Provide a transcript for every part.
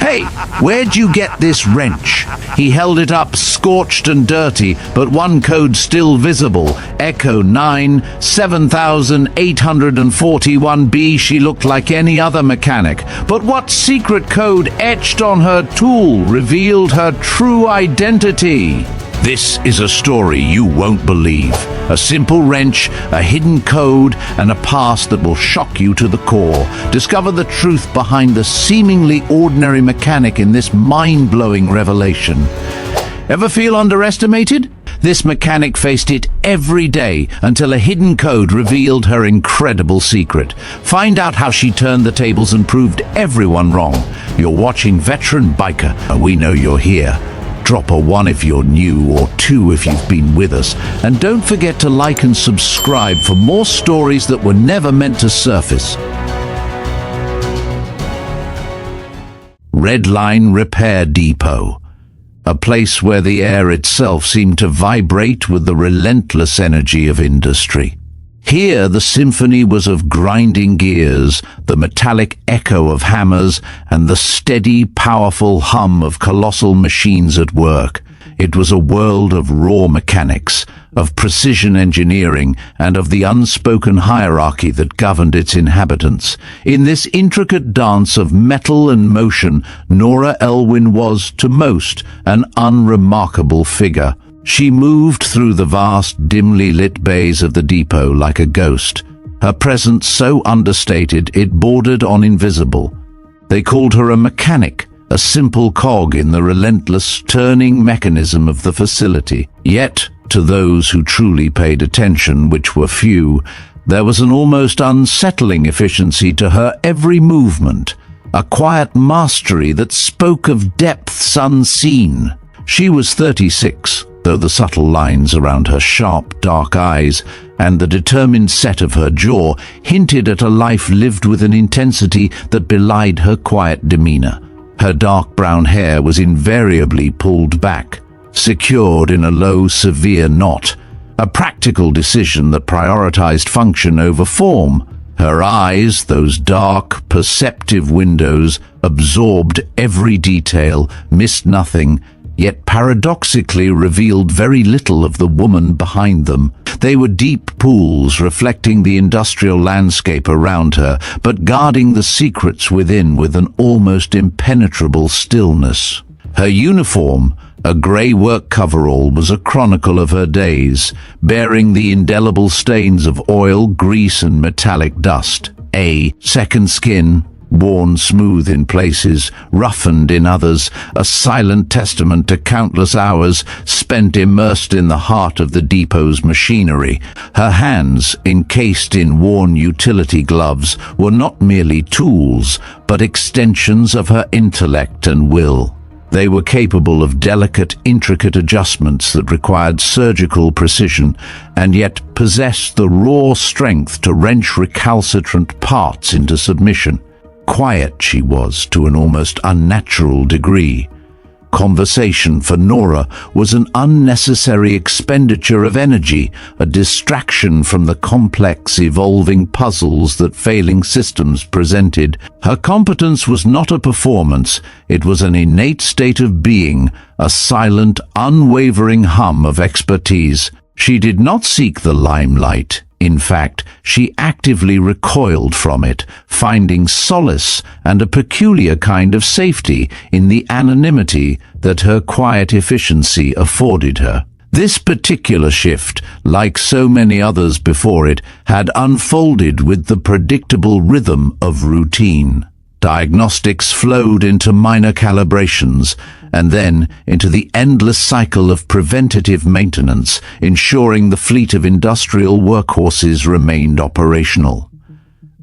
"Hey, where'd you get this wrench?" He held it up, scorched and dirty, but one code still visible. Echo 9, 7841B. She looked like any other mechanic. But what secret code etched on her tool revealed her true identity? This is a story you won't believe. A simple wrench, a hidden code, and a past that will shock you to the core. Discover the truth behind the seemingly ordinary mechanic in this mind-blowing revelation. Ever feel underestimated? This mechanic faced it every day until a hidden code revealed her incredible secret. Find out how she turned the tables and proved everyone wrong. You're watching Veteran Biker, and we know you're here. Drop a 1 if you're new, or 2 if you've been with us. And don't forget to like and subscribe for more stories that were never meant to surface. Red Line Repair Depot. A place where the air itself seemed to vibrate with the relentless energy of industry. Here the symphony was of grinding gears, the metallic echo of hammers, and the steady, powerful hum of colossal machines at work. It was a world of raw mechanics, of precision engineering, and of the unspoken hierarchy that governed its inhabitants. In this intricate dance of metal and motion, Nora Elwyn was, to most, an unremarkable figure. She moved through the vast, dimly lit bays of the depot like a ghost, her presence so understated it bordered on invisible. They called her a mechanic, a simple cog in the relentless turning mechanism of the facility. Yet, to those who truly paid attention, which were few, there was an almost unsettling efficiency to her every movement, a quiet mastery that spoke of depths unseen. She was 36. Though the subtle lines around her sharp, dark eyes and the determined set of her jaw hinted at a life lived with an intensity that belied her quiet demeanor. Her dark brown hair was invariably pulled back, secured in a low, severe knot, a practical decision that prioritized function over form. Her eyes, those dark, perceptive windows, absorbed every detail, missed nothing, yet paradoxically revealed very little of the woman behind them. They were deep pools reflecting the industrial landscape around her, but guarding the secrets within with an almost impenetrable stillness. Her uniform, a grey work coverall, was a chronicle of her days, bearing the indelible stains of oil, grease, and metallic dust. A second skin, worn smooth in places, roughened in others, a silent testament to countless hours spent immersed in the heart of the depot's machinery. Her hands, encased in worn utility gloves, were not merely tools, but extensions of her intellect and will. They were capable of delicate, intricate adjustments that required surgical precision, and yet possessed the raw strength to wrench recalcitrant parts into submission. Quiet she was to an almost unnatural degree. Conversation for Nora was an unnecessary expenditure of energy, a distraction from the complex, evolving puzzles that failing systems presented. Her competence was not a performance, it was an innate state of being, a silent, unwavering hum of expertise. She did not seek the limelight. In fact, she actively recoiled from it, finding solace and a peculiar kind of safety in the anonymity that her quiet efficiency afforded her. This particular shift, like so many others before it, had unfolded with the predictable rhythm of routine. Diagnostics flowed into minor calibrations, and then into the endless cycle of preventative maintenance, ensuring the fleet of industrial workhorses remained operational.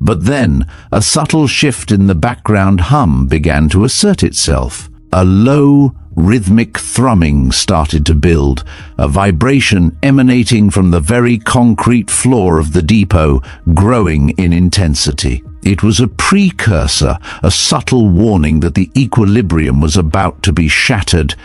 But then, a subtle shift in the background hum began to assert itself. A low, rhythmic thrumming started to build, a vibration emanating from the very concrete floor of the depot, growing in intensity. It was a precursor, a subtle warning that the equilibrium was about to be shattered,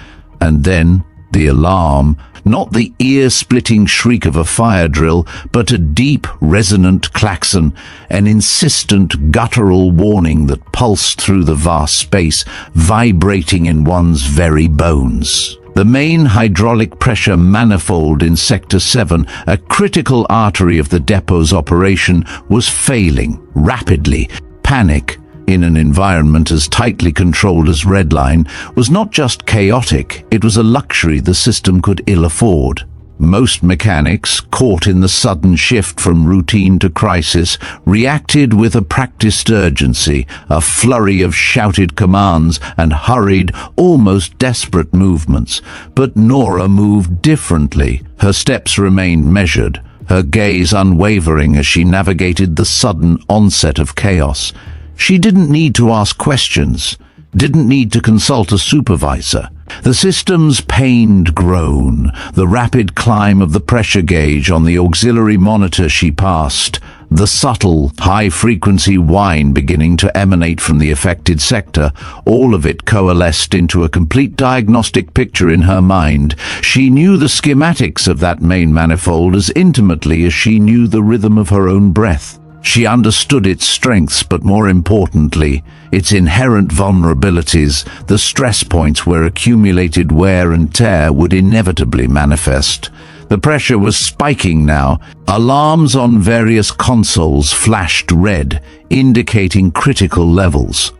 and then, the alarm, not the ear-splitting shriek of a fire drill, but a deep, resonant klaxon, an insistent, guttural warning that pulsed through the vast space, vibrating in one's very bones. The main hydraulic pressure manifold in Sector 7, a critical artery of the depot's operation, was failing rapidly. Panic, in an environment as tightly controlled as Redline, was not just chaotic, it was a luxury the system could ill afford. Most mechanics, caught in the sudden shift from routine to crisis, reacted with a practiced urgency, a flurry of shouted commands and hurried, almost desperate movements. But Nora moved differently. Her steps remained measured, her gaze unwavering as she navigated the sudden onset of chaos. She didn't need to ask questions, didn't need to consult a supervisor. The system's pained groan, the rapid climb of the pressure gauge on the auxiliary monitor she passed, the subtle, high-frequency whine beginning to emanate from the affected sector, all of it coalesced into a complete diagnostic picture in her mind. She knew the schematics of that main manifold as intimately as she knew the rhythm of her own breath. She understood its strengths, but more importantly, its inherent vulnerabilities, the stress points where accumulated wear and tear would inevitably manifest. The pressure was spiking now. Alarms on various consoles flashed red, indicating critical levels.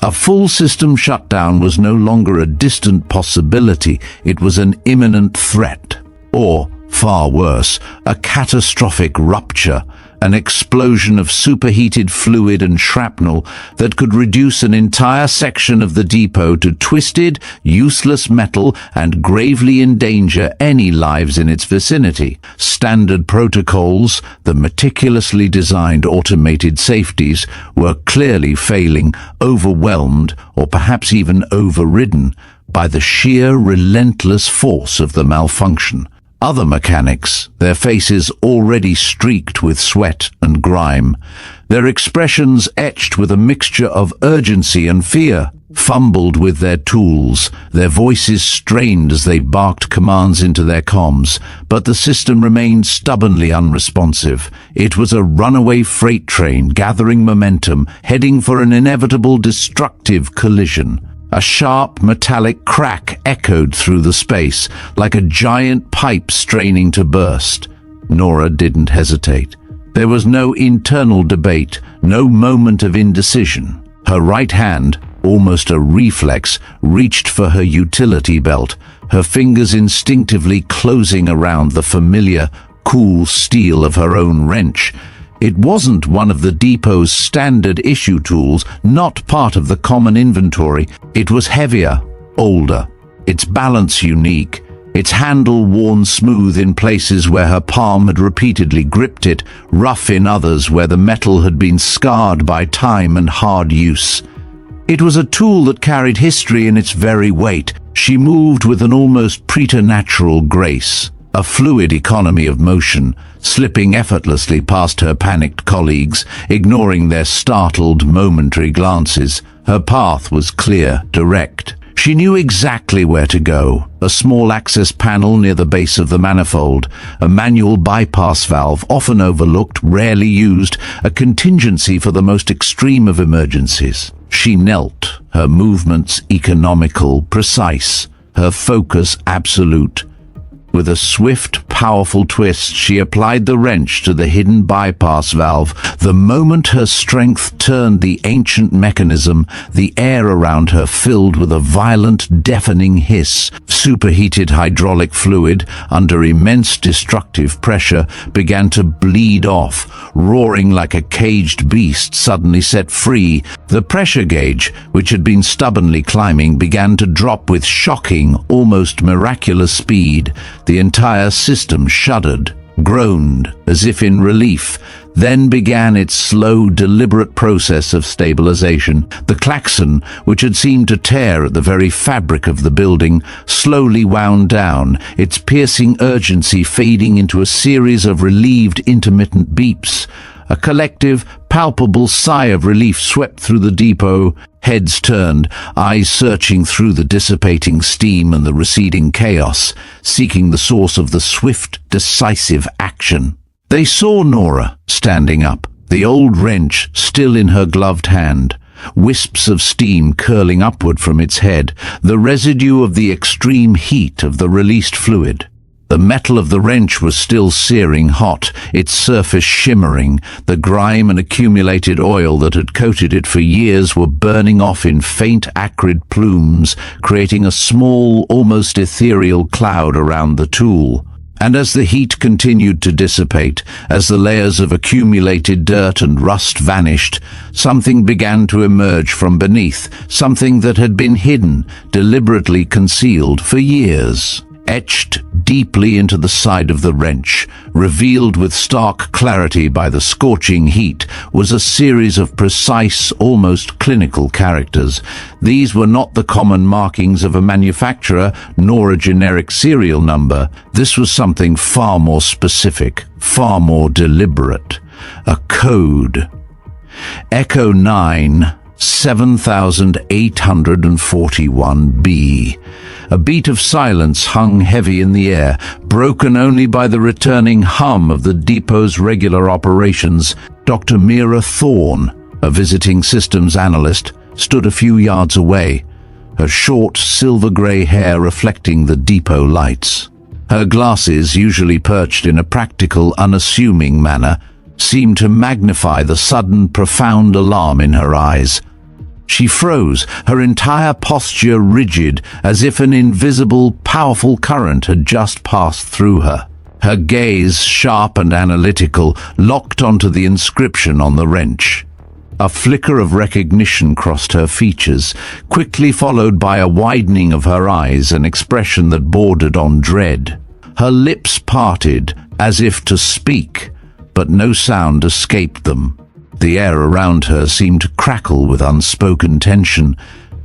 A full system shutdown was no longer a distant possibility, it was an imminent threat. Or, far worse, a catastrophic rupture, an explosion of superheated fluid and shrapnel that could reduce an entire section of the depot to twisted, useless metal and gravely endanger any lives in its vicinity. Standard protocols, the meticulously designed automated safeties, were clearly failing, overwhelmed, or perhaps even overridden by the sheer relentless force of the malfunction. Other mechanics, their faces already streaked with sweat and grime, their expressions etched with a mixture of urgency and fear, fumbled with their tools, their voices strained as they barked commands into their comms, but the system remained stubbornly unresponsive. It was a runaway freight train gathering momentum, heading for an inevitable destructive collision. A sharp metallic crack echoed through the space, like a giant pipe straining to burst. Nora didn't hesitate. There was no internal debate, no moment of indecision. Her right hand, almost a reflex, reached for her utility belt, her fingers instinctively closing around the familiar, cool steel of her own wrench. It wasn't one of the depot's standard issue tools, not part of the common inventory. It was heavier, older, its balance unique, its handle worn smooth in places where her palm had repeatedly gripped it, rough in others where the metal had been scarred by time and hard use. It was a tool that carried history in its very weight. She moved with an almost preternatural grace, a fluid economy of motion, slipping effortlessly past her panicked colleagues, ignoring their startled, momentary glances. Her path was clear, direct. She knew exactly where to go. A small access panel near the base of the manifold, a manual bypass valve often overlooked, rarely used, a contingency for the most extreme of emergencies. She knelt, her movements economical, precise, her focus absolute. With a swift, powerful twist, she applied the wrench to the hidden bypass valve. The moment her strength turned the ancient mechanism, the air around her filled with a violent, deafening hiss. Superheated hydraulic fluid, under immense destructive pressure, began to bleed off, roaring like a caged beast suddenly set free. The pressure gauge, which had been stubbornly climbing, began to drop with shocking, almost miraculous speed. The entire system shuddered, groaned, as if in relief, then began its slow, deliberate process of stabilization. The klaxon, which had seemed to tear at the very fabric of the building, slowly wound down, its piercing urgency fading into a series of relieved, intermittent beeps. A collective, palpable sigh of relief swept through the depot. Heads turned, eyes searching through the dissipating steam and the receding chaos, seeking the source of the swift, decisive action. They saw Nora, standing up, the old wrench still in her gloved hand, wisps of steam curling upward from its head, the residue of the extreme heat of the released fluid. The metal of the wrench was still searing hot, its surface shimmering. The grime and accumulated oil that had coated it for years were burning off in faint, acrid plumes, creating a small, almost ethereal cloud around the tool. And as the heat continued to dissipate, as the layers of accumulated dirt and rust vanished, something began to emerge from beneath, something that had been hidden, deliberately concealed for years. Etched deeply into the side of the wrench, revealed with stark clarity by the scorching heat, was a series of precise, almost clinical characters. These were not the common markings of a manufacturer, nor a generic serial number. This was something far more specific, far more deliberate. A code. Echo 9, 7841B. A beat of silence hung heavy in the air, broken only by the returning hum of the depot's regular operations. Dr. Mira Thorne, a visiting systems analyst, stood a few yards away, her short, silver-grey hair reflecting the depot lights. Her glasses, usually perched in a practical, unassuming manner, seemed to magnify the sudden, profound alarm in her eyes. She froze, her entire posture rigid, as if an invisible, powerful current had just passed through her. Her gaze, sharp and analytical, locked onto the inscription on the wrench. A flicker of recognition crossed her features, quickly followed by a widening of her eyes, an expression that bordered on dread. Her lips parted, as if to speak, but no sound escaped them. The air around her seemed to crackle with unspoken tension.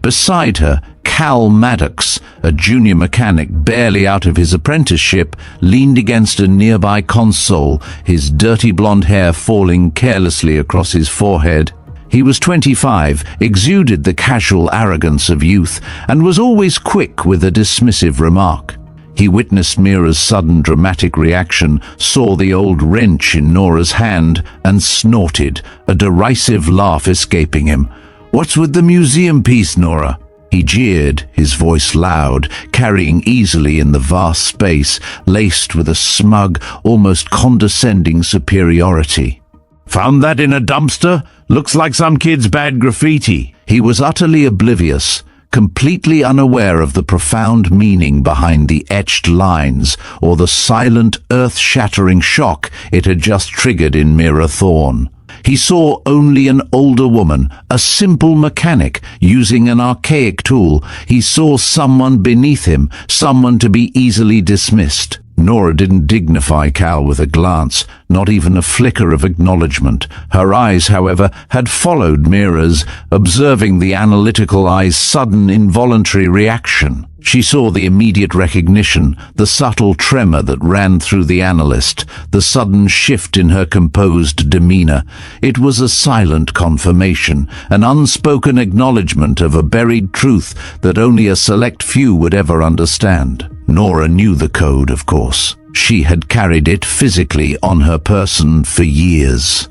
Beside her, Cal Maddox, a junior mechanic barely out of his apprenticeship, leaned against a nearby console, his dirty blonde hair falling carelessly across his forehead. He was 25, exuded the casual arrogance of youth, and was always quick with a dismissive remark. He witnessed Mira's sudden dramatic reaction, saw the old wrench in Nora's hand, and snorted, a derisive laugh escaping him. "What's with the museum piece, Nora?" He jeered, his voice loud, carrying easily in the vast space, laced with a smug, almost condescending superiority. "Found that in a dumpster? Looks like some kid's bad graffiti." He was utterly oblivious, completely unaware of the profound meaning behind the etched lines or the silent, earth-shattering shock it had just triggered in Mira Thorne. He saw only an older woman, a simple mechanic, using an archaic tool. He saw someone beneath him, someone to be easily dismissed. Nora didn't dignify Cal with a glance, not even a flicker of acknowledgement. Her eyes, however, had followed Mira's, observing the analytical eye's sudden, involuntary reaction. She saw the immediate recognition, the subtle tremor that ran through the analyst, the sudden shift in her composed demeanor. It was a silent confirmation, an unspoken acknowledgement of a buried truth that only a select few would ever understand. Nora knew the code, of course. She had carried it physically on her person for years.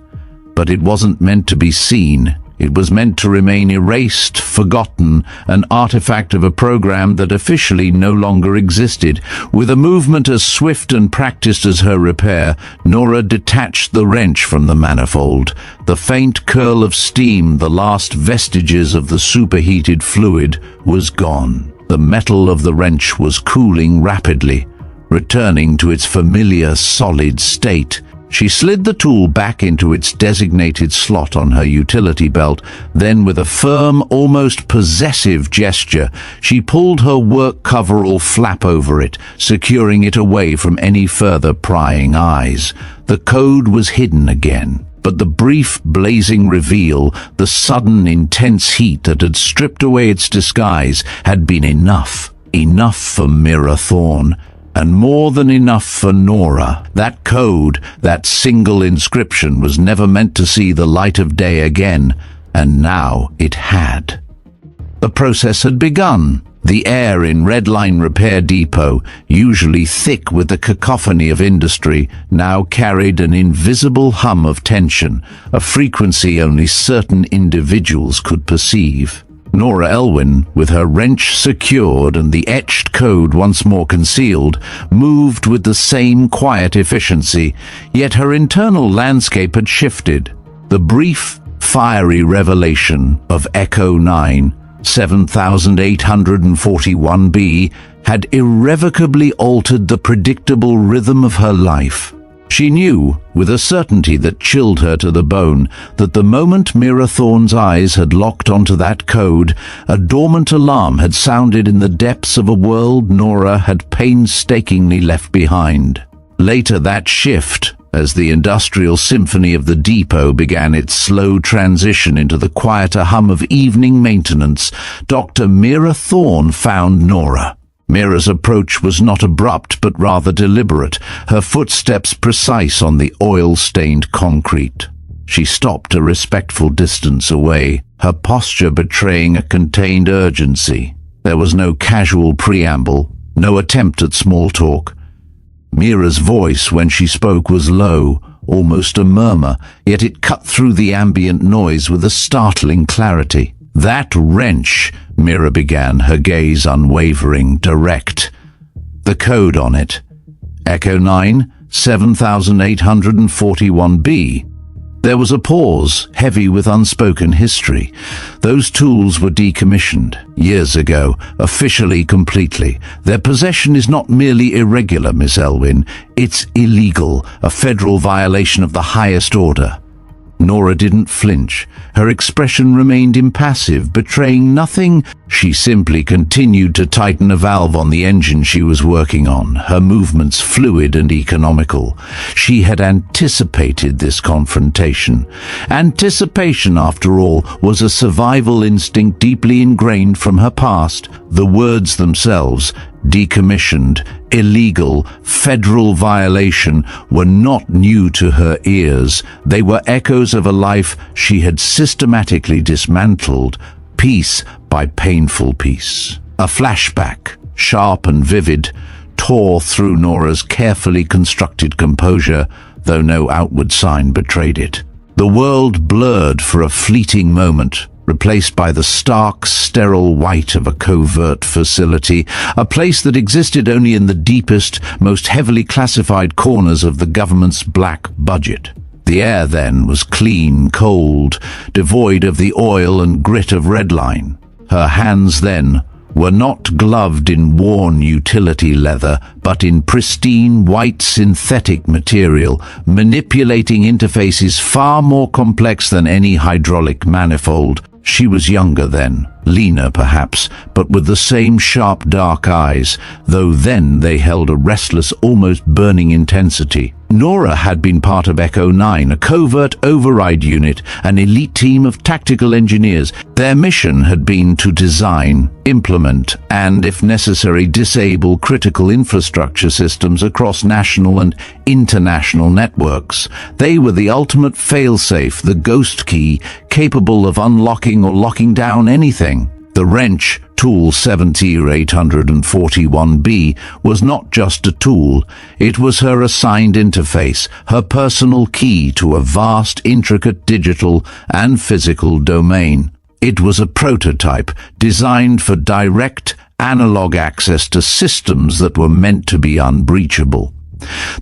But it wasn't meant to be seen. It was meant to remain erased, forgotten, an artifact of a program that officially no longer existed. With a movement as swift and practiced as her repair, Nora detached the wrench from the manifold. The faint curl of steam, the last vestiges of the superheated fluid, was gone. The metal of the wrench was cooling rapidly, returning to its familiar solid state. She slid the tool back into its designated slot on her utility belt. Then, with a firm, almost possessive gesture, she pulled her work coverall flap over it, securing it away from any further prying eyes. The code was hidden again. But the brief, blazing reveal, the sudden, intense heat that had stripped away its disguise, had been enough. Enough for Mira Thorne. And more than enough for Nora. That code, that single inscription, was never meant to see the light of day again, and now it had. The process had begun. The air in Red Line Repair Depot, usually thick with the cacophony of industry, now carried an invisible hum of tension, a frequency only certain individuals could perceive. Nora Elwyn, with her wrench secured and the etched code once more concealed, moved with the same quiet efficiency, yet her internal landscape had shifted. The brief, fiery revelation of Echo 9, 7841b, had irrevocably altered the predictable rhythm of her life. She knew, with a certainty that chilled her to the bone, that the moment Mira Thorne's eyes had locked onto that code, a dormant alarm had sounded in the depths of a world Nora had painstakingly left behind. Later that shift, as the industrial symphony of the depot began its slow transition into the quieter hum of evening maintenance, Dr. Mira Thorne found Nora. Mira's approach was not abrupt but rather deliberate, her footsteps precise on the oil-stained concrete. She stopped a respectful distance away, her posture betraying a contained urgency. There was no casual preamble, no attempt at small talk. Mira's voice, when she spoke, was low, almost a murmur, yet it cut through the ambient noise with a startling clarity. "That wrench," Mira began, her gaze unwavering, direct. "The code on it. Echo 9, 7841b. There was a pause, heavy with unspoken history. Those tools were decommissioned years ago, officially, completely. Their possession is not merely irregular, Miss Elwyn. It's illegal, a federal violation of the highest order." Nora didn't flinch. Her expression remained impassive, betraying nothing. She simply continued to tighten a valve on the engine she was working on, her movements fluid and economical. She had anticipated this confrontation. Anticipation, after all, was a survival instinct deeply ingrained from her past. The words themselves, decommissioned, illegal, federal violation, were not new to her ears. They were echoes of a life she had systematically dismantled, piece by painful piece. A flashback, sharp and vivid, tore through Nora's carefully constructed composure, though no outward sign betrayed it. The world blurred for a fleeting moment, replaced by the stark, sterile white of a covert facility, a place that existed only in the deepest, most heavily classified corners of the government's black budget. The air then was clean, cold, devoid of the oil and grit of Red Line. Her hands then were not gloved in worn utility leather, but in pristine white synthetic material, manipulating interfaces far more complex than any hydraulic manifold. She was younger then, leaner perhaps, but with the same sharp dark eyes, though then they held a restless, almost burning intensity. Nora had been part of Echo 9, a covert override unit, an elite team of tactical engineers. Their mission had been to design, implement, and, if necessary, disable critical infrastructure systems across national and international networks. They were the ultimate failsafe, the ghost key, capable of unlocking or locking down anything. The wrench, Tool 7841b, was not just a tool. It was her assigned interface, her personal key to a vast, intricate digital and physical domain. It was a prototype designed for direct, analog access to systems that were meant to be unbreachable.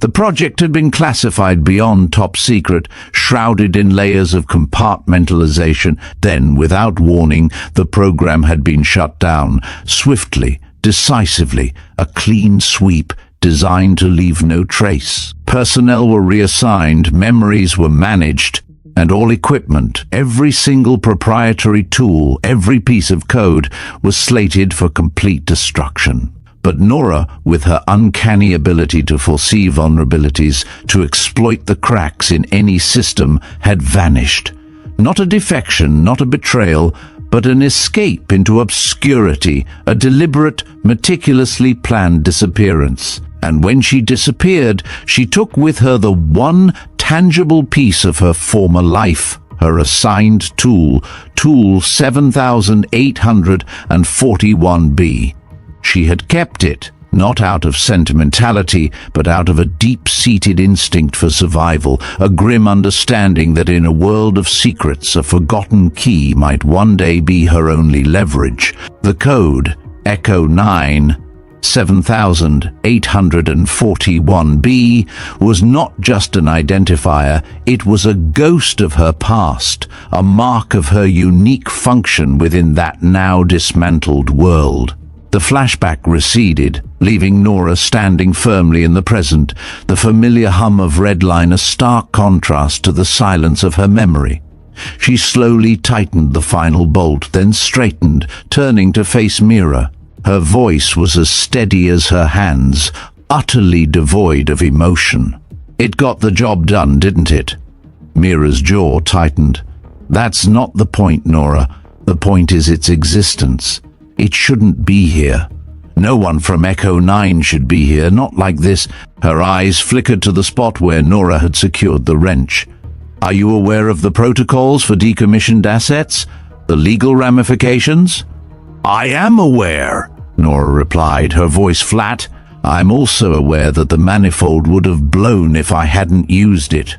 The project had been classified beyond top secret, shrouded in layers of compartmentalization. Then, without warning, the program had been shut down, swiftly, decisively, a clean sweep designed to leave no trace. Personnel were reassigned, memories were managed, and all equipment, every single proprietary tool, every piece of code, was slated for complete destruction. But Nora, with her uncanny ability to foresee vulnerabilities, to exploit the cracks in any system, had vanished. Not a defection, not a betrayal, but an escape into obscurity, a deliberate, meticulously planned disappearance. And when she disappeared, she took with her the one tangible piece of her former life, her assigned tool, Tool 7841B. She had kept it, not out of sentimentality, but out of a deep-seated instinct for survival, a grim understanding that in a world of secrets, a forgotten key might one day be her only leverage. The code, Echo 9, 7841B, was not just an identifier, it was a ghost of her past, a mark of her unique function within that now dismantled world. The flashback receded, leaving Nora standing firmly in the present, the familiar hum of Redline a stark contrast to the silence of her memory. She slowly tightened the final bolt, then straightened, turning to face Mira. Her voice was as steady as her hands, utterly devoid of emotion. "It got the job done, didn't it?" Mira's jaw tightened. "That's not the point, Nora. The point is its existence. It shouldn't be here. No one from Echo 9 should be here, not like this." Her eyes flickered to the spot where Nora had secured the wrench. "Are you aware of the protocols for decommissioned assets? The legal ramifications?" "I am aware," Nora replied, her voice flat. "I'm also aware that the manifold would have blown if I hadn't used it."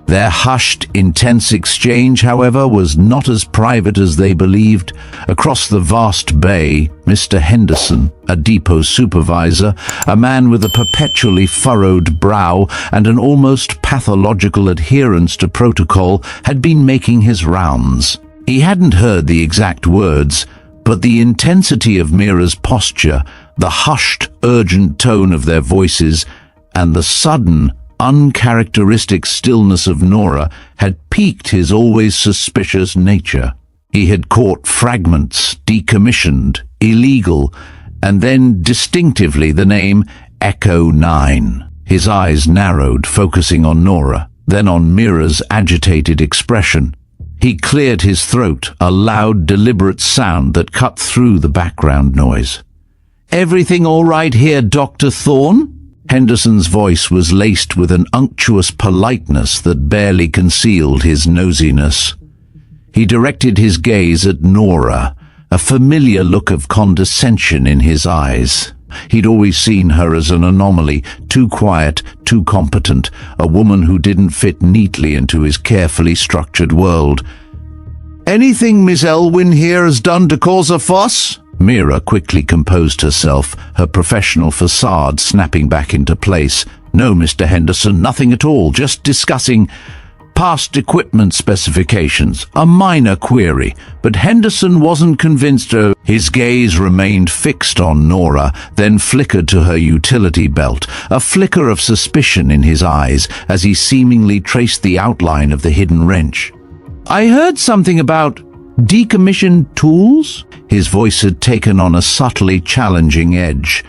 Their hushed, intense exchange, however, was not as private as they believed. Across the vast bay, Mr. Henderson, a depot supervisor, a man with a perpetually furrowed brow and an almost pathological adherence to protocol, had been making his rounds. He hadn't heard the exact words, but the intensity of Mira's posture, the hushed, urgent tone of their voices, and the sudden, uncharacteristic stillness of Nora had piqued his always suspicious nature. He had caught fragments, decommissioned, illegal, and then distinctively the name Echo 9. His eyes narrowed, focusing on Nora, then on Mira's agitated expression. He cleared his throat, a loud, deliberate sound that cut through the background noise. "Everything all right here, Dr. Thorne?" Henderson's voice was laced with an unctuous politeness that barely concealed his nosiness. He directed his gaze at Nora, a familiar look of condescension in his eyes. He'd always seen her as an anomaly, too quiet, too competent, a woman who didn't fit neatly into his carefully structured world. "Anything Miss Elwyn here has done to cause a fuss?" Mira quickly composed herself, her professional facade snapping back into place. "No, Mr. Henderson, nothing at all, just discussing past equipment specifications, a minor query." But Henderson wasn't convinced. His gaze remained fixed on Nora, then flickered to her utility belt, a flicker of suspicion in his eyes as he seemingly traced the outline of the hidden wrench. "I heard something about decommissioned tools?" His voice had taken on a subtly challenging edge.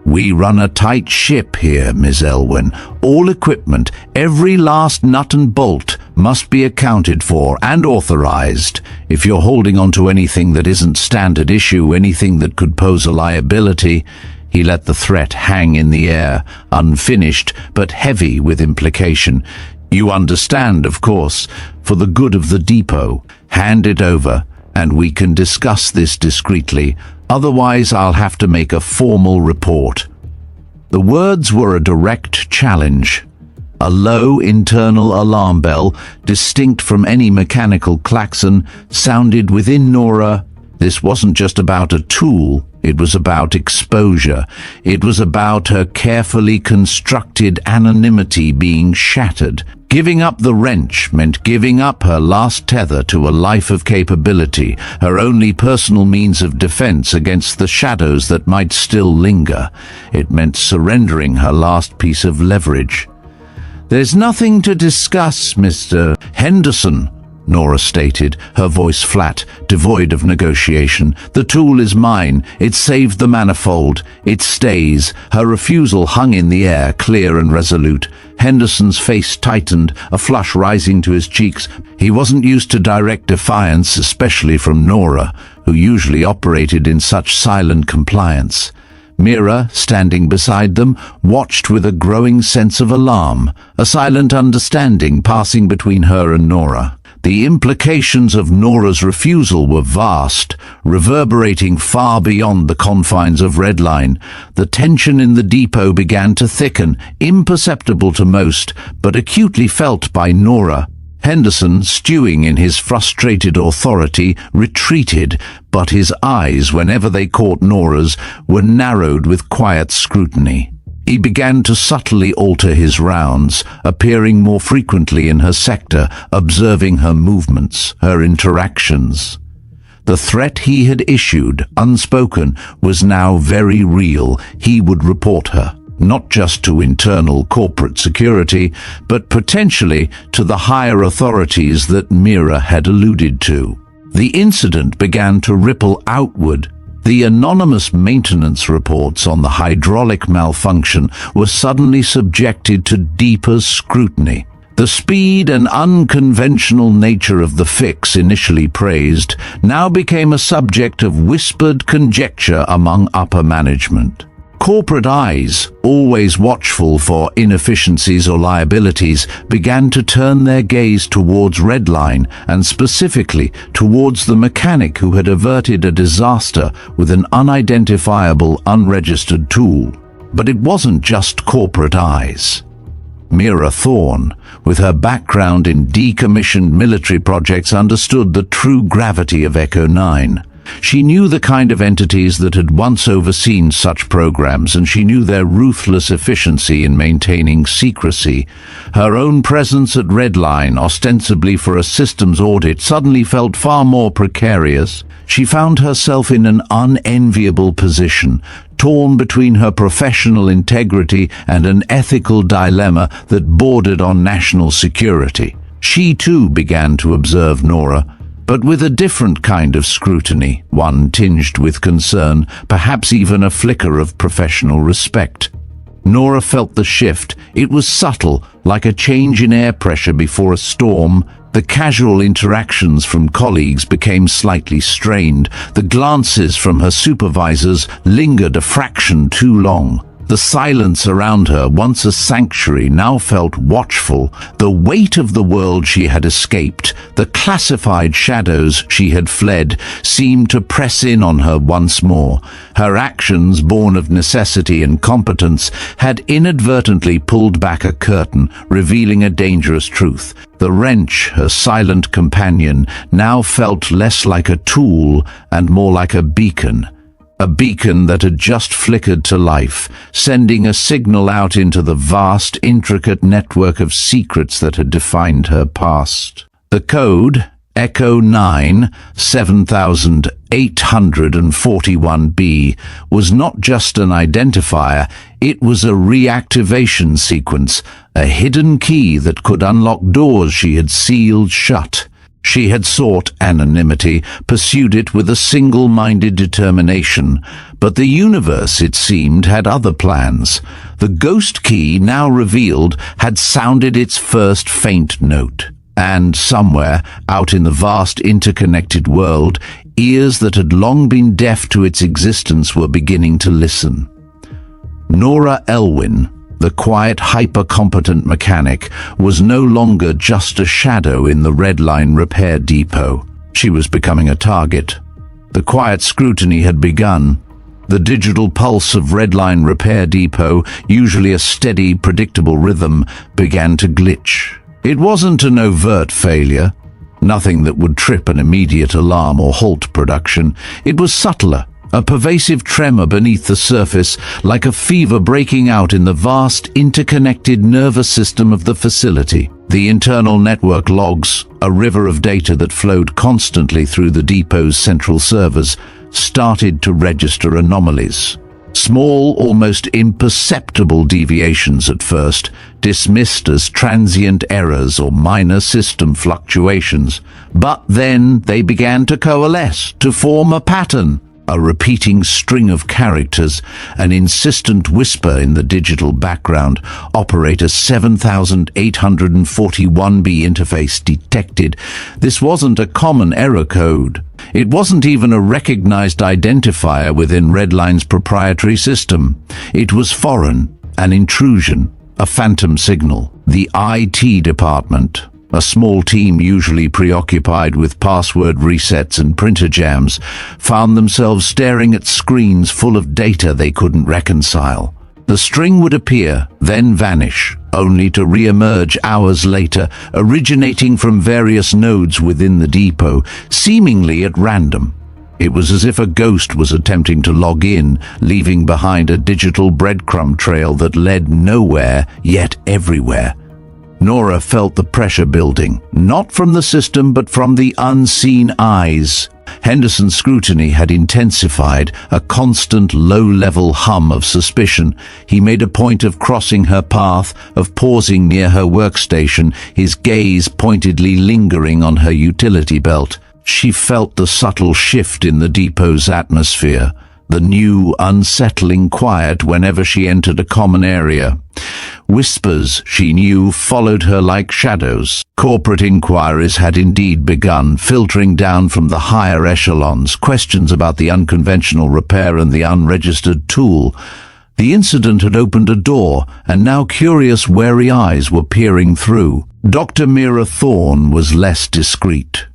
"We run a tight ship here, Miss Elwyn. All equipment, every last nut and bolt, must be accounted for and authorized. If you're holding on to anything that isn't standard issue, anything that could pose a liability..." He let the threat hang in the air, unfinished but heavy with implication. "You understand, of course, for the good of the depot. Hand it over, and we can discuss this discreetly. Otherwise, I'll have to make a formal report." The words were a direct challenge. A low internal alarm bell, distinct from any mechanical klaxon, sounded within Nora. This wasn't just about a tool, it was about exposure. It was about her carefully constructed anonymity being shattered. Giving up the wrench meant giving up her last tether to a life of capability, her only personal means of defense against the shadows that might still linger. It meant surrendering her last piece of leverage. "There's nothing to discuss, Mr. Henderson," Nora stated, her voice flat, devoid of negotiation. "The tool is mine. It saved the manifold. It stays." Her refusal hung in the air, clear and resolute. Henderson's face tightened, a flush rising to his cheeks. He wasn't used to direct defiance, especially from Nora, who usually operated in such silent compliance. Mira, standing beside them, watched with a growing sense of alarm, a silent understanding passing between her and Nora. The implications of Nora's refusal were vast, reverberating far beyond the confines of Redline. The tension in the depot began to thicken, imperceptible to most, but acutely felt by Nora. Henderson, stewing in his frustrated authority, retreated, but his eyes, whenever they caught Nora's, were narrowed with quiet scrutiny. He began to subtly alter his rounds, appearing more frequently in her sector, observing her movements, her interactions. The threat he had issued, unspoken, was now very real. He would report her, not just to internal corporate security, but potentially to the higher authorities that Mira had alluded to. The incident began to ripple outward. The anonymous maintenance reports on the hydraulic malfunction were suddenly subjected to deeper scrutiny. The speed and unconventional nature of the fix, initially praised, now became a subject of whispered conjecture among upper management. Corporate eyes, always watchful for inefficiencies or liabilities, began to turn their gaze towards Redline, and specifically towards the mechanic who had averted a disaster with an unidentifiable, unregistered tool. But it wasn't just corporate eyes. Mira Thorne, with her background in decommissioned military projects, understood the true gravity of Echo 9. She knew the kind of entities that had once overseen such programs, and she knew their ruthless efficiency in maintaining secrecy. Her own presence at Redline, ostensibly for a systems audit, suddenly felt far more precarious. She found herself in an unenviable position, torn between her professional integrity and an ethical dilemma that bordered on national security. She too began to observe Nora, but with a different kind of scrutiny, one tinged with concern, perhaps even a flicker of professional respect. Nora felt the shift. It was subtle, like a change in air pressure before a storm. The casual interactions from colleagues became slightly strained. The glances from her supervisors lingered a fraction too long. The silence around her, once a sanctuary, now felt watchful. The weight of the world she had escaped, the classified shadows she had fled, seemed to press in on her once more. Her actions, born of necessity and competence, had inadvertently pulled back a curtain, revealing a dangerous truth. The wrench, her silent companion, now felt less like a tool and more like a beacon. A beacon that had just flickered to life, sending a signal out into the vast, intricate network of secrets that had defined her past. The code, Echo 9 7841B, was not just an identifier, it was a reactivation sequence, a hidden key that could unlock doors she had sealed shut. She had sought anonymity, pursued it with a single-minded determination, but the universe, it seemed, had other plans. The ghost key, now revealed, had sounded its first faint note, and somewhere, out in the vast interconnected world, ears that had long been deaf to its existence were beginning to listen. Nora Elwyn, the quiet, hyper-competent mechanic, was no longer just a shadow in the Redline repair depot. She was becoming a target. The quiet scrutiny had begun. The digital pulse of Redline repair depot, usually a steady, predictable rhythm, began to glitch. It wasn't an overt failure, nothing that would trip an immediate alarm or halt production. It was subtler, a pervasive tremor beneath the surface, like a fever breaking out in the vast, interconnected nervous system of the facility. The internal network logs, a river of data that flowed constantly through the depot's central servers, started to register anomalies. Small, almost imperceptible deviations at first, dismissed as transient errors or minor system fluctuations. But then they began to coalesce, to form a pattern. a repeating string of characters, an insistent whisper in the digital background. Operator 7841B interface detected. This wasn't a common error code. It wasn't even a recognized identifier within Redline's proprietary system. It was foreign, an intrusion, a phantom signal. The IT department, a small team usually preoccupied with password resets and printer jams, found themselves staring at screens full of data they couldn't reconcile. The string would appear, then vanish, only to re-emerge hours later, originating from various nodes within the depot, seemingly at random. It was as if a ghost was attempting to log in, leaving behind a digital breadcrumb trail that led nowhere, yet everywhere. Nora felt the pressure building, not from the system but from the unseen eyes. Henderson's scrutiny had intensified, a constant low-level hum of suspicion. He made a point of crossing her path, of pausing near her workstation, his gaze pointedly lingering on her utility belt. She felt the subtle shift in the depot's atmosphere, the new, unsettling quiet whenever she entered a common area. Whispers, she knew, followed her like shadows. Corporate inquiries had indeed begun, filtering down from the higher echelons, questions about the unconventional repair and the unregistered tool. The incident had opened a door, and now curious, wary eyes were peering through. Dr. Mira Thorne was less discreet.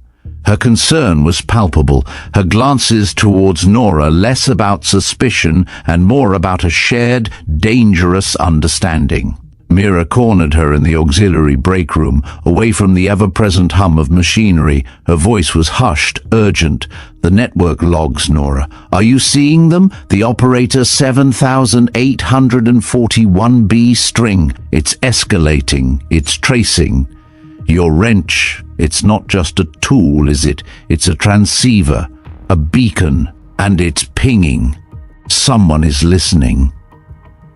Her concern was palpable, her glances towards Nora less about suspicion and more about a shared, dangerous understanding. Mira cornered her in the auxiliary break room, away from the ever-present hum of machinery. Her voice was hushed, urgent. "The network logs, Nora. Are you seeing them? The operator 7841B string. It's escalating. It's tracing. Your wrench, it's not just a tool, is it? It's a transceiver, a beacon, and it's pinging. Someone is listening."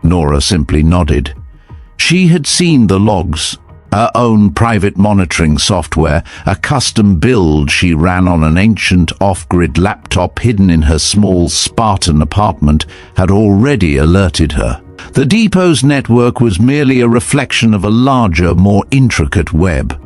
Nora simply nodded. She had seen the logs, her own private monitoring software, a custom build she ran on an ancient off-grid laptop hidden in her small Spartan apartment, had already alerted her. The depot's network was merely a reflection of a larger, more intricate web.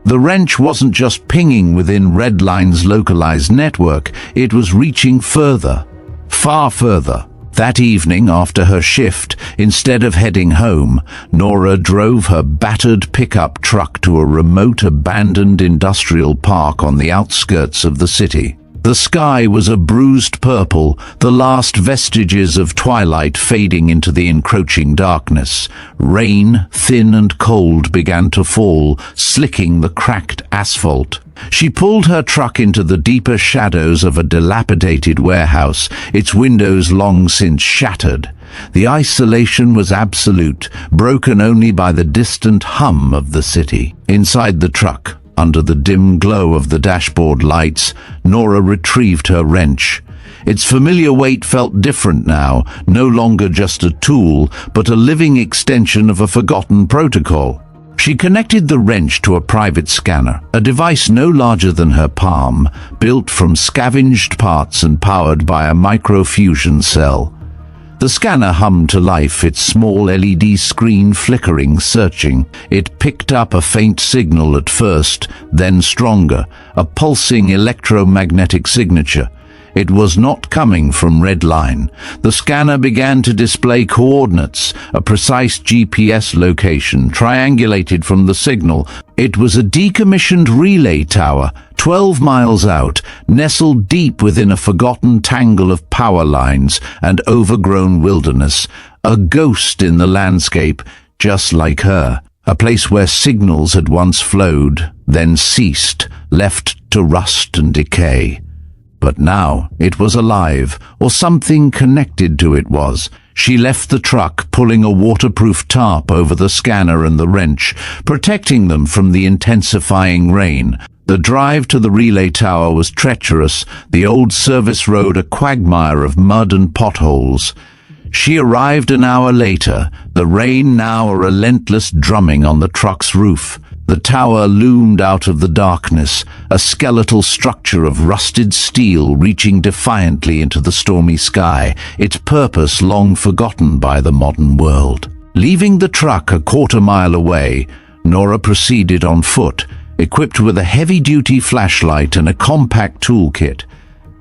The wrench wasn't just pinging within Redline's localized network, it was reaching further, far further. That evening, after her shift, instead of heading home, Nora drove her battered pickup truck to a remote, abandoned industrial park on the outskirts of the city. The sky was a bruised purple, the last vestiges of twilight fading into the encroaching darkness. Rain, thin and cold, began to fall, slicking the cracked asphalt. She pulled her truck into the deeper shadows of a dilapidated warehouse, its windows long since shattered. The isolation was absolute, broken only by the distant hum of the city. Inside the truck, under the dim glow of the dashboard lights, Nora retrieved her wrench. Its familiar weight felt different now, no longer just a tool, but a living extension of a forgotten protocol. She connected the wrench to a private scanner, a device no larger than her palm, built from scavenged parts and powered by a microfusion cell. The scanner hummed to life, its small LED screen flickering, searching. It picked up a faint signal at first, then stronger, a pulsing electromagnetic signature. It was not coming from Redline. The scanner began to display coordinates, a precise GPS location triangulated from the signal. It was a decommissioned relay tower, 12 miles out, nestled deep within a forgotten tangle of power lines and overgrown wilderness, a ghost in the landscape, just like her, a place where signals had once flowed, then ceased, left to rust and decay. But now it was alive, or something connected to it was. She left the truck, pulling a waterproof tarp over the scanner and the wrench, protecting them from the intensifying rain. The drive to the relay tower was treacherous, the old service road a quagmire of mud and potholes. She arrived an hour later, the rain now a relentless drumming on the truck's roof. The tower loomed out of the darkness, a skeletal structure of rusted steel reaching defiantly into the stormy sky, its purpose long forgotten by the modern world. Leaving the truck a quarter-mile away, Nora proceeded on foot, equipped with a heavy-duty flashlight and a compact toolkit.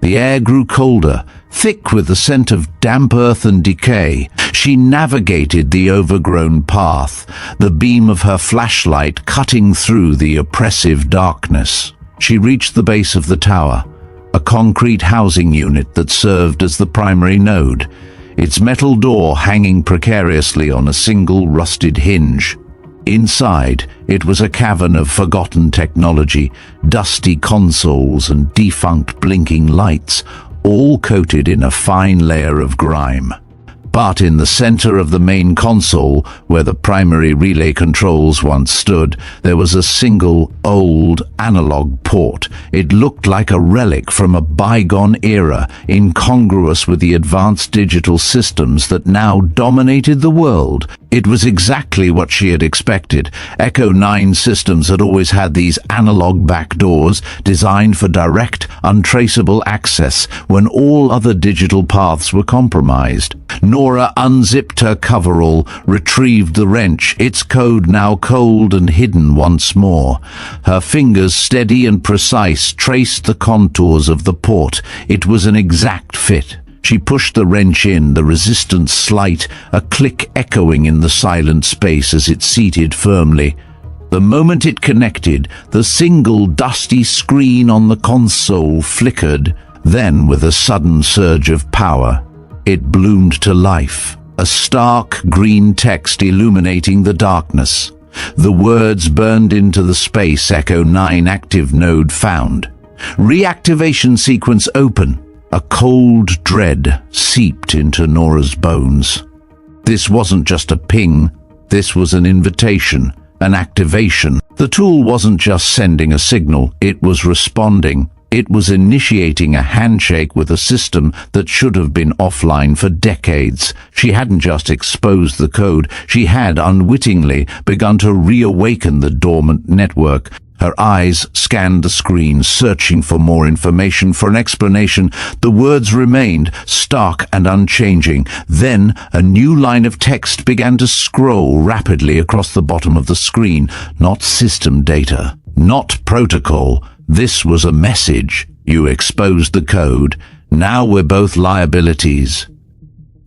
The air grew colder, thick with the scent of damp earth and decay. She navigated the overgrown path, the beam of her flashlight cutting through the oppressive darkness. She reached the base of the tower, a concrete housing unit that served as the primary node, its metal door hanging precariously on a single rusted hinge. Inside, it was a cavern of forgotten technology, dusty consoles and defunct blinking lights, all coated in a fine layer of grime. But in the center of the main console, where the primary relay controls once stood, there was a single, old, analog port. It looked like a relic from a bygone era, incongruous with the advanced digital systems that now dominated the world. It was exactly what she had expected. Echo 9 systems had always had these analog backdoors designed for direct, untraceable access when all other digital paths were compromised. Nora unzipped her coverall, retrieved the wrench, its code now cold and hidden once more. Her fingers, steady and precise, traced the contours of the port. It was an exact fit. She pushed the wrench in, the resistance slight, a click echoing in the silent space as it seated firmly. The moment it connected, the single dusty screen on the console flickered. Then, with a sudden surge of power, it bloomed to life, a stark green text illuminating the darkness. The words burned into the space Echo 9 active node found. Reactivation sequence open. A cold dread seeped into Nora's bones. This wasn't just a ping, this was an invitation, an activation. The tool wasn't just sending a signal, it was responding. It was initiating a handshake with a system that should have been offline for decades. She hadn't just exposed the code, she had unwittingly begun to reawaken the dormant network. Her eyes scanned the screen, searching for more information, for an explanation. The words remained, stark and unchanging. Then a new line of text began to scroll rapidly across the bottom of the screen. Not system data, not protocol. This was a message. You exposed the code. Now we're both liabilities.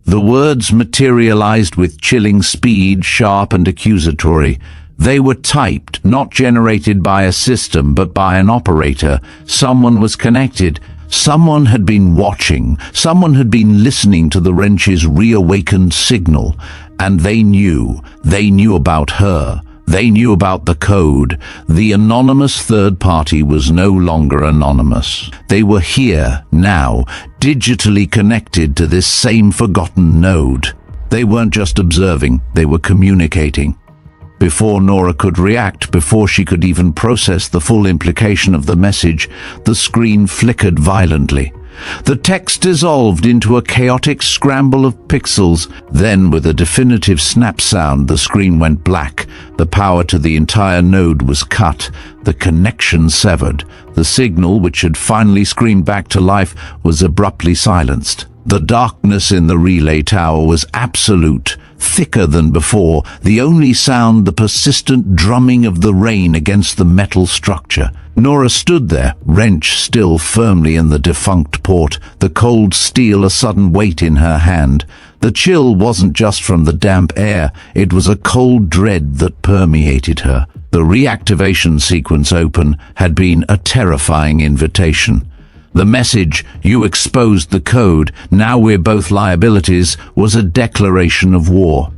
The words materialized with chilling speed, sharp and accusatory. They were typed, not generated by a system, but by an operator. Someone was connected. Someone had been watching. Someone had been listening to the wrench's reawakened signal. And they knew. They knew about her. They knew about the code. The anonymous third party was no longer anonymous. They were here, now, digitally connected to this same forgotten node. They weren't just observing, they were communicating. Before Nora could react, before she could even process the full implication of the message, the screen flickered violently. The text dissolved into a chaotic scramble of pixels. Then, with a definitive snap sound, the screen went black. The power to the entire node was cut, the connection severed. The signal, which had finally screamed back to life, was abruptly silenced. The darkness in the relay tower was absolute, thicker than before, the only sound the persistent drumming of the rain against the metal structure. Nora stood there, wrench still firmly in the defunct port, the cold steel a sudden weight in her hand. The chill wasn't just from the damp air, it was a cold dread that permeated her. The reactivation sequence open had been a terrifying invitation. The message, "You exposed the code, now we're both liabilities," was a declaration of war.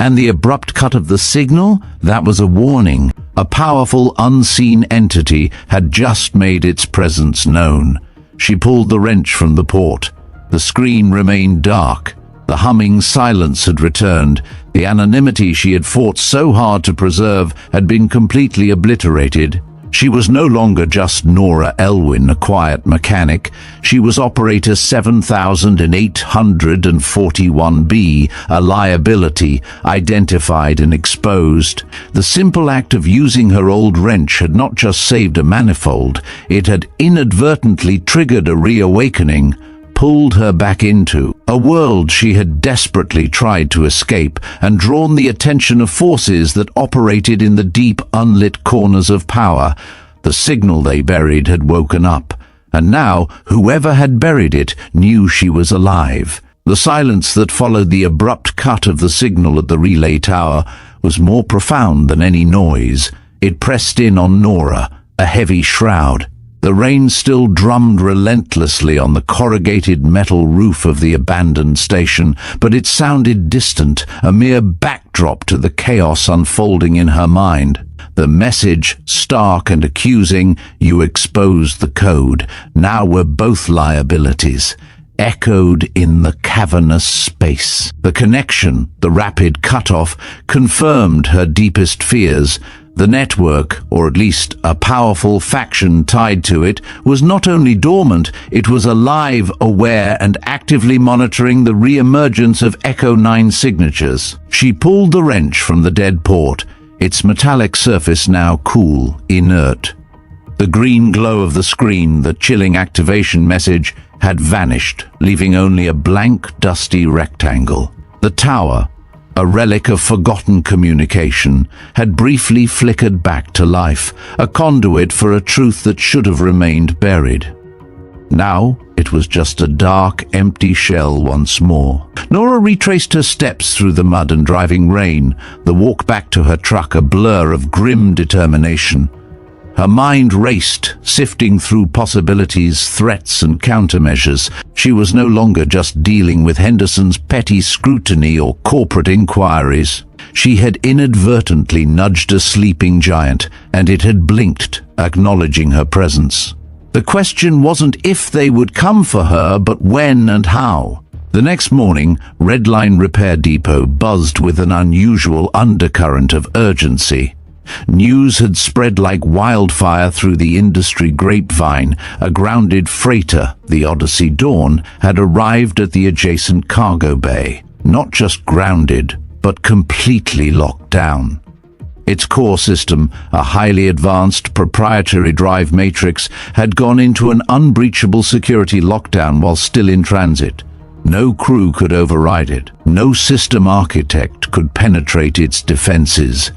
And the abrupt cut of the signal? That was a warning. A powerful, unseen entity had just made its presence known. She pulled the wrench from the port. The screen remained dark. The humming silence had returned. The anonymity she had fought so hard to preserve had been completely obliterated. She was no longer just Nora Elwyn, a quiet mechanic. She was Operator 7841B, a liability, identified and exposed. The simple act of using her old wrench had not just saved a manifold, it had inadvertently triggered a reawakening, pulled her back into a world she had desperately tried to escape and drawn the attention of forces that operated in the deep, unlit corners of power. The signal they buried had woken up, and now whoever had buried it knew she was alive. The silence that followed the abrupt cut of the signal at the relay tower was more profound than any noise. It pressed in on Nora, a heavy shroud. The rain still drummed relentlessly on the corrugated metal roof of the abandoned station, but it sounded distant, a mere backdrop to the chaos unfolding in her mind. The message, stark and accusing, "You exposed the code. Now we're both liabilities," echoed in the cavernous space. The connection, the rapid cutoff, confirmed her deepest fears. The network, or at least a powerful faction tied to it, was not only dormant, it was alive, aware, and actively monitoring the re-emergence of Echo 9 signatures. She pulled the wrench from the dead port, its metallic surface now cool, inert. The green glow of the screen, the chilling activation message, had vanished, leaving only a blank, dusty rectangle. The tower, a relic of forgotten communication, had briefly flickered back to life, a conduit for a truth that should have remained buried. Now it was just a dark, empty shell once more. Nora retraced her steps through the mud and driving rain, the walk back to her truck a blur of grim determination. Her mind raced, sifting through possibilities, threats and countermeasures. She was no longer just dealing with Henderson's petty scrutiny or corporate inquiries. She had inadvertently nudged a sleeping giant, and it had blinked, acknowledging her presence. The question wasn't if they would come for her, but when and how. The next morning, Redline Repair Depot buzzed with an unusual undercurrent of urgency. News had spread like wildfire through the industry grapevine. A grounded freighter, the Odyssey Dawn, had arrived at the adjacent cargo bay. Not just grounded, but completely locked down. Its core system, a highly advanced proprietary drive matrix, had gone into an unbreachable security lockdown while still in transit. No crew could override it. No system architect could penetrate its defenses.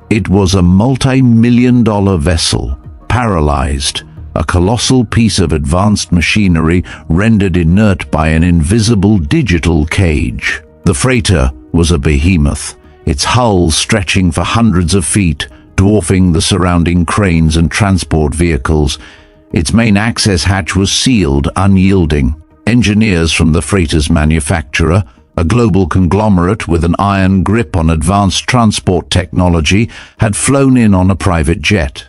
It was a multi-million-dollar vessel, paralyzed, a colossal piece of advanced machinery rendered inert by an invisible digital cage. The freighter was a behemoth, its hull stretching for hundreds of feet, dwarfing the surrounding cranes and transport vehicles. Its main access hatch was sealed, unyielding. Engineers from the freighter's manufacturer, a global conglomerate with an iron grip on advanced transport technology, had flown in on a private jet.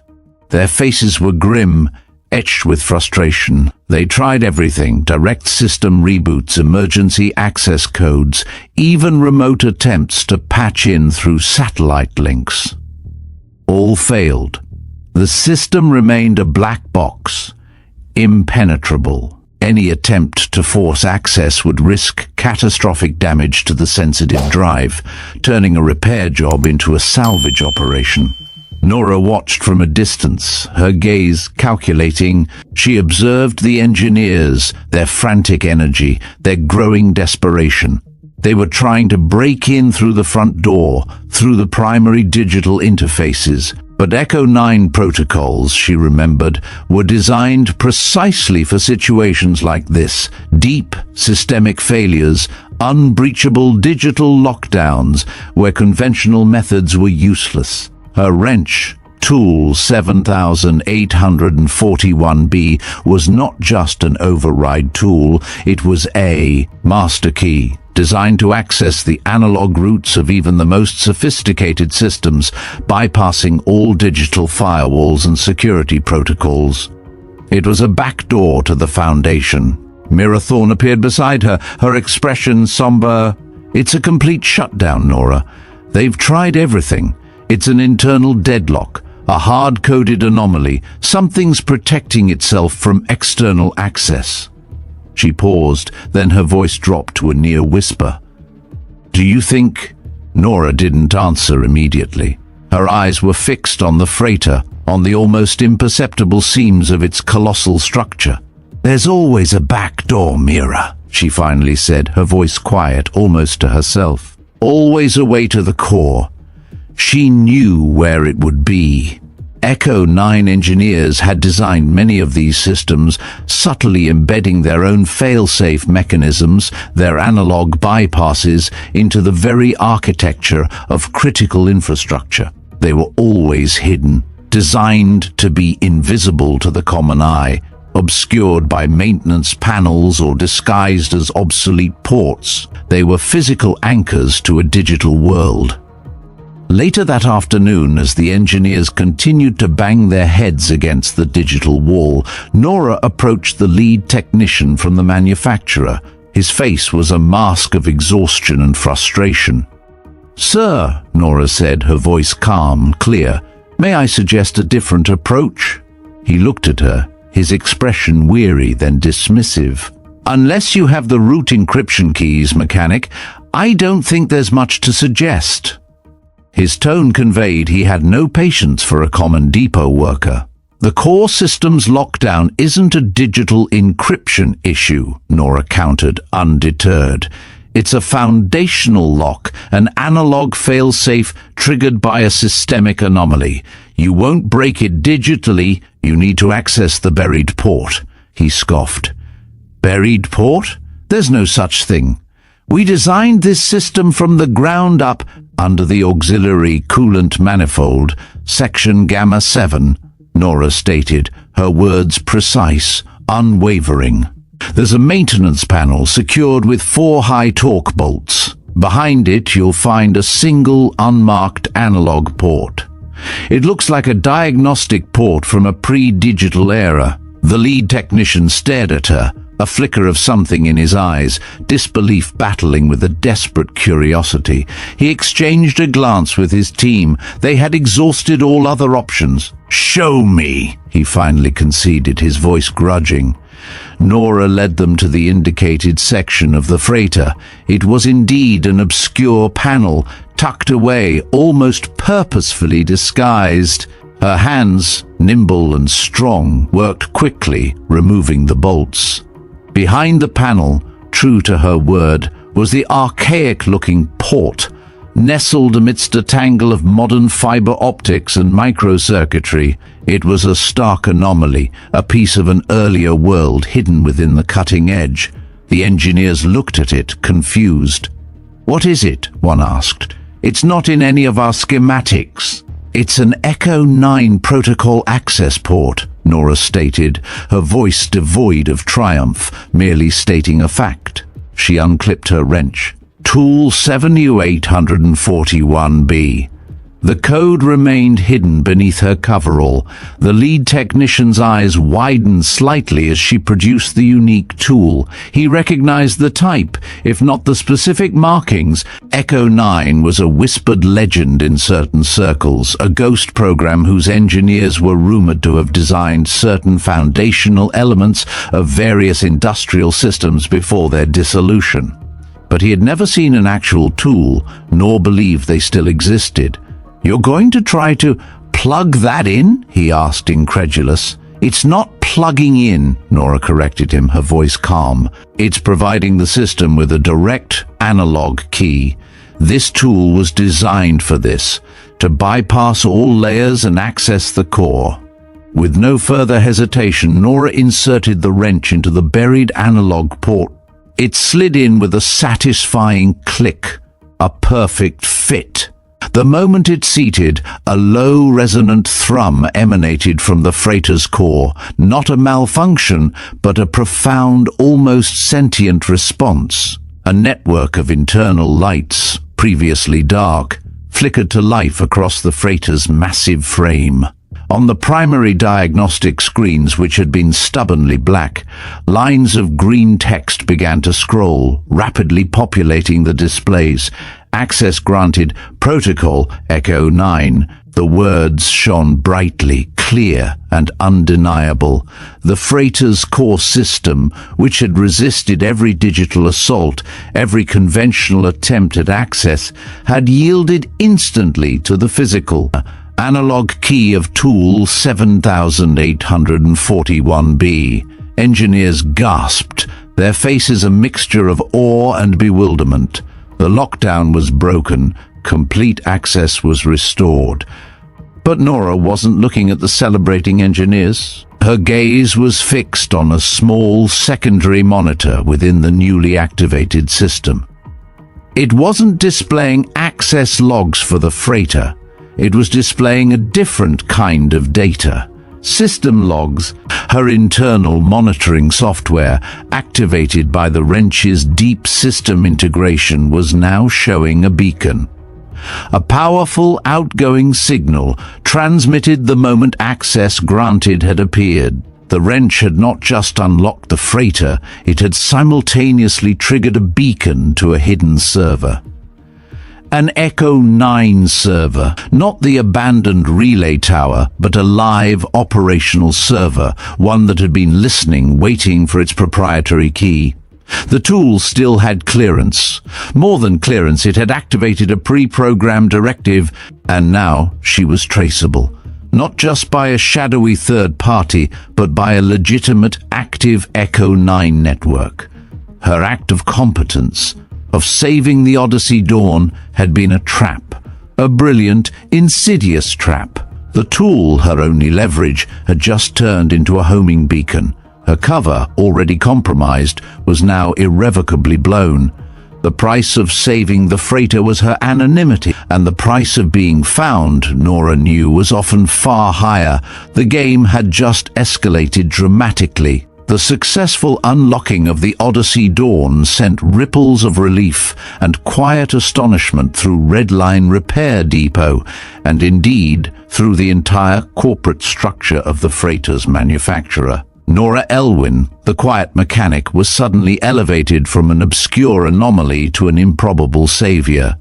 Their faces were grim, etched with frustration. They tried everything: direct system reboots, emergency access codes, even remote attempts to patch in through satellite links. All failed. The system remained a black box, impenetrable. Any attempt to force access would risk catastrophic damage to the sensitive drive, turning a repair job into a salvage operation. Nora watched from a distance, her gaze calculating. She observed the engineers, their frantic energy, their growing desperation. They were trying to break in through the front door, through the primary digital interfaces. But Echo 9 protocols, she remembered, were designed precisely for situations like this: deep, systemic failures, unbreachable digital lockdowns where conventional methods were useless. Her wrench, Tool 7841B, was not just an override tool, it was a master key, designed to access the analog roots of even the most sophisticated systems, bypassing all digital firewalls and security protocols. It was a backdoor to the Foundation. Mirathorn appeared beside her, her expression somber. "It's a complete shutdown, Nora. They've tried everything. It's an internal deadlock. a hard-coded anomaly. Something's protecting itself from external access. She paused, then her voice dropped to a near whisper. Do you think? Nora didn't answer immediately. Her eyes were fixed on the freighter, on the almost imperceptible seams of its colossal structure. There's always a back door, Mira, she finally said, her voice quiet, almost to herself. Always a way to the core. She knew where it would be. Echo 9 engineers had designed many of these systems, subtly embedding their own failsafe mechanisms, their analog bypasses, into the very architecture of critical infrastructure. They were always hidden, designed to be invisible to the common eye, obscured by maintenance panels or disguised as obsolete ports. They were physical anchors to a digital world. Later that afternoon, as the engineers continued to bang their heads against the digital wall, Nora approached the lead technician from the manufacturer. His face was a mask of exhaustion and frustration. Sir, Nora said, her voice calm, clear, may I suggest a different approach? He looked at her, his expression weary, then dismissive. Unless you have the root encryption keys, mechanic, I don't think there's much to suggest. His tone conveyed he had no patience for a common depot worker. The core system's lockdown isn't a digital encryption issue, Nora countered, undeterred. It's a foundational lock, an analog failsafe triggered by a systemic anomaly. You won't break it digitally, you need to access the buried port. He scoffed. Buried port? There's no such thing. We designed this system from the ground up under the auxiliary coolant manifold, section Gamma 7, Nora stated, her words precise, unwavering. There's a maintenance panel secured with 4 high-torque bolts. Behind it, you'll find a single unmarked analog port. It looks like a diagnostic port from a pre-digital era. The lead technician stared at her, a flicker of something in his eyes, disbelief battling with a desperate curiosity. He exchanged a glance with his team. They had exhausted all other options. Show me, he finally conceded, his voice grudging. Nora led them to the indicated section of the freighter. It was indeed an obscure panel, tucked away, almost purposefully disguised. Her hands, nimble and strong, worked quickly, removing the bolts. Behind the panel, true to her word, was the archaic-looking port, nestled amidst a tangle of modern fiber optics and microcircuitry. It was a stark anomaly, a piece of an earlier world hidden within the cutting edge. The engineers looked at it, confused. What is it? One asked. It's not in any of our schematics. It's an Echo 9 protocol access port, Nora stated, her voice devoid of triumph, merely stating a fact. She unclipped her wrench. Tool 7841B. The code remained hidden beneath her coverall. The lead technician's eyes widened slightly as she produced the unique tool. He recognized the type, if not the specific markings. Echo 9 was a whispered legend in certain circles, a ghost program whose engineers were rumored to have designed certain foundational elements of various industrial systems before their dissolution. But he had never seen an actual tool, nor believed they still existed. You're going to try to plug that in? He asked, incredulous. It's not plugging in, Nora corrected him, her voice calm. It's providing the system with a direct analog key. This tool was designed for this, to bypass all layers and access the core. With no further hesitation, Nora inserted the wrench into the buried analog port. It slid in with a satisfying click, a perfect fit. The moment it seated, a low resonant thrum emanated from the freighter's core, not a malfunction, but a profound, almost sentient response. A network of internal lights, previously dark, flickered to life across the freighter's massive frame. On the primary diagnostic screens, which had been stubbornly black, lines of green text began to scroll, rapidly populating the displays. Access granted, protocol Echo 9, The words shone brightly, clear and undeniable. The freighter's core system, which had resisted every digital assault, every conventional attempt at access, had yielded instantly to the physical analog key of tool 7841B. Engineers gasped, their faces a mixture of awe and bewilderment. The lockdown was broken. Complete access was restored. But Nora wasn't looking at the celebrating engineers. Her gaze was fixed on a small secondary monitor within the newly activated system. It wasn't displaying access logs for the freighter. It was displaying a different kind of data. System logs, her internal monitoring software, activated by the wrench's deep system integration, was now showing a beacon. A powerful outgoing signal transmitted the moment access granted had appeared. The wrench had not just unlocked the freighter, it had simultaneously triggered a beacon to a hidden server. An Echo 9 server, not the abandoned relay tower, but a live operational server, one that had been listening, waiting for its proprietary key. The tool still had clearance. More than clearance, it had activated a pre-programmed directive, and now she was traceable. Not just by a shadowy third party, but by a legitimate active Echo 9 network. Her act of competence, of saving the Odyssey Dawn, had been a trap. A brilliant, insidious trap. The tool, her only leverage, had just turned into a homing beacon. Her cover, already compromised, was now irrevocably blown. The price of saving the freighter was her anonymity, and the price of being found, Nora knew, was often far higher. The game had just escalated dramatically. The successful unlocking of the Odyssey Dawn sent ripples of relief and quiet astonishment through Redline Repair Depot, and indeed through the entire corporate structure of the freighter's manufacturer. Nora Elwyn, the quiet mechanic, was suddenly elevated from an obscure anomaly to an improbable savior.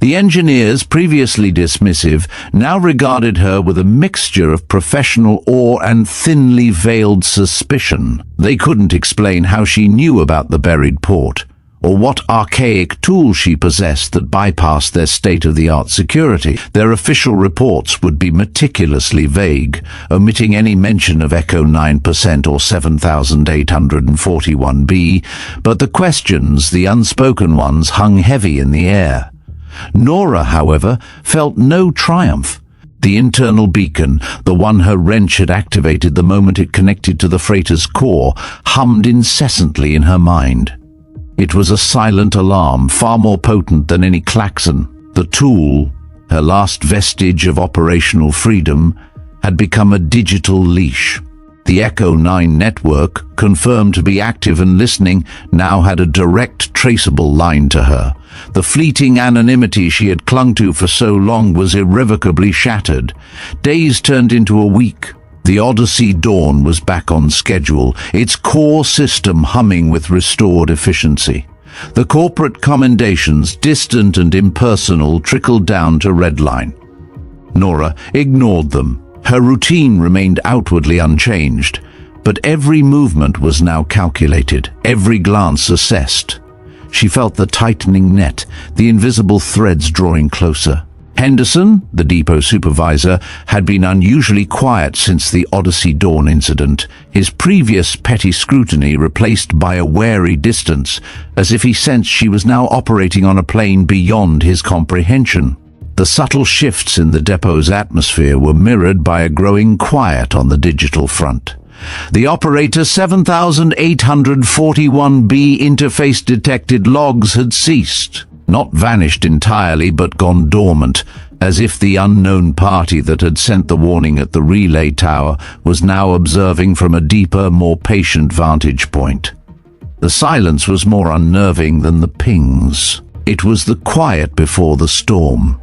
The engineers, previously dismissive, now regarded her with a mixture of professional awe and thinly veiled suspicion. They couldn't explain how she knew about the buried port, or what archaic tool she possessed that bypassed their state-of-the-art security. Their official reports would be meticulously vague, omitting any mention of Echo 9% or 7841B, but the questions, the unspoken ones, hung heavy in the air. Nora, however, felt no triumph. The internal beacon, the one her wrench had activated the moment it connected to the freighter's core, hummed incessantly in her mind. It was a silent alarm, far more potent than any klaxon. The tool, her last vestige of operational freedom, had become a digital leash. The Echo 9 network, confirmed to be active and listening, now had a direct, traceable line to her. The fleeting anonymity she had clung to for so long was irrevocably shattered. Days turned into a week. The Odyssey Dawn was back on schedule, its core system humming with restored efficiency. The corporate commendations, distant and impersonal, trickled down to Redline. Nora ignored them. Her routine remained outwardly unchanged, but every movement was now calculated, every glance assessed. She felt the tightening net, the invisible threads drawing closer. Henderson, the depot supervisor, had been unusually quiet since the Odyssey Dawn incident, his previous petty scrutiny replaced by a wary distance, as if he sensed she was now operating on a plane beyond his comprehension. The subtle shifts in the depot's atmosphere were mirrored by a growing quiet on the digital front. The operator 7841B interface detected logs had ceased. Not vanished entirely, but gone dormant, as if the unknown party that had sent the warning at the relay tower was now observing from a deeper, more patient vantage point. The silence was more unnerving than the pings. It was the quiet before the storm.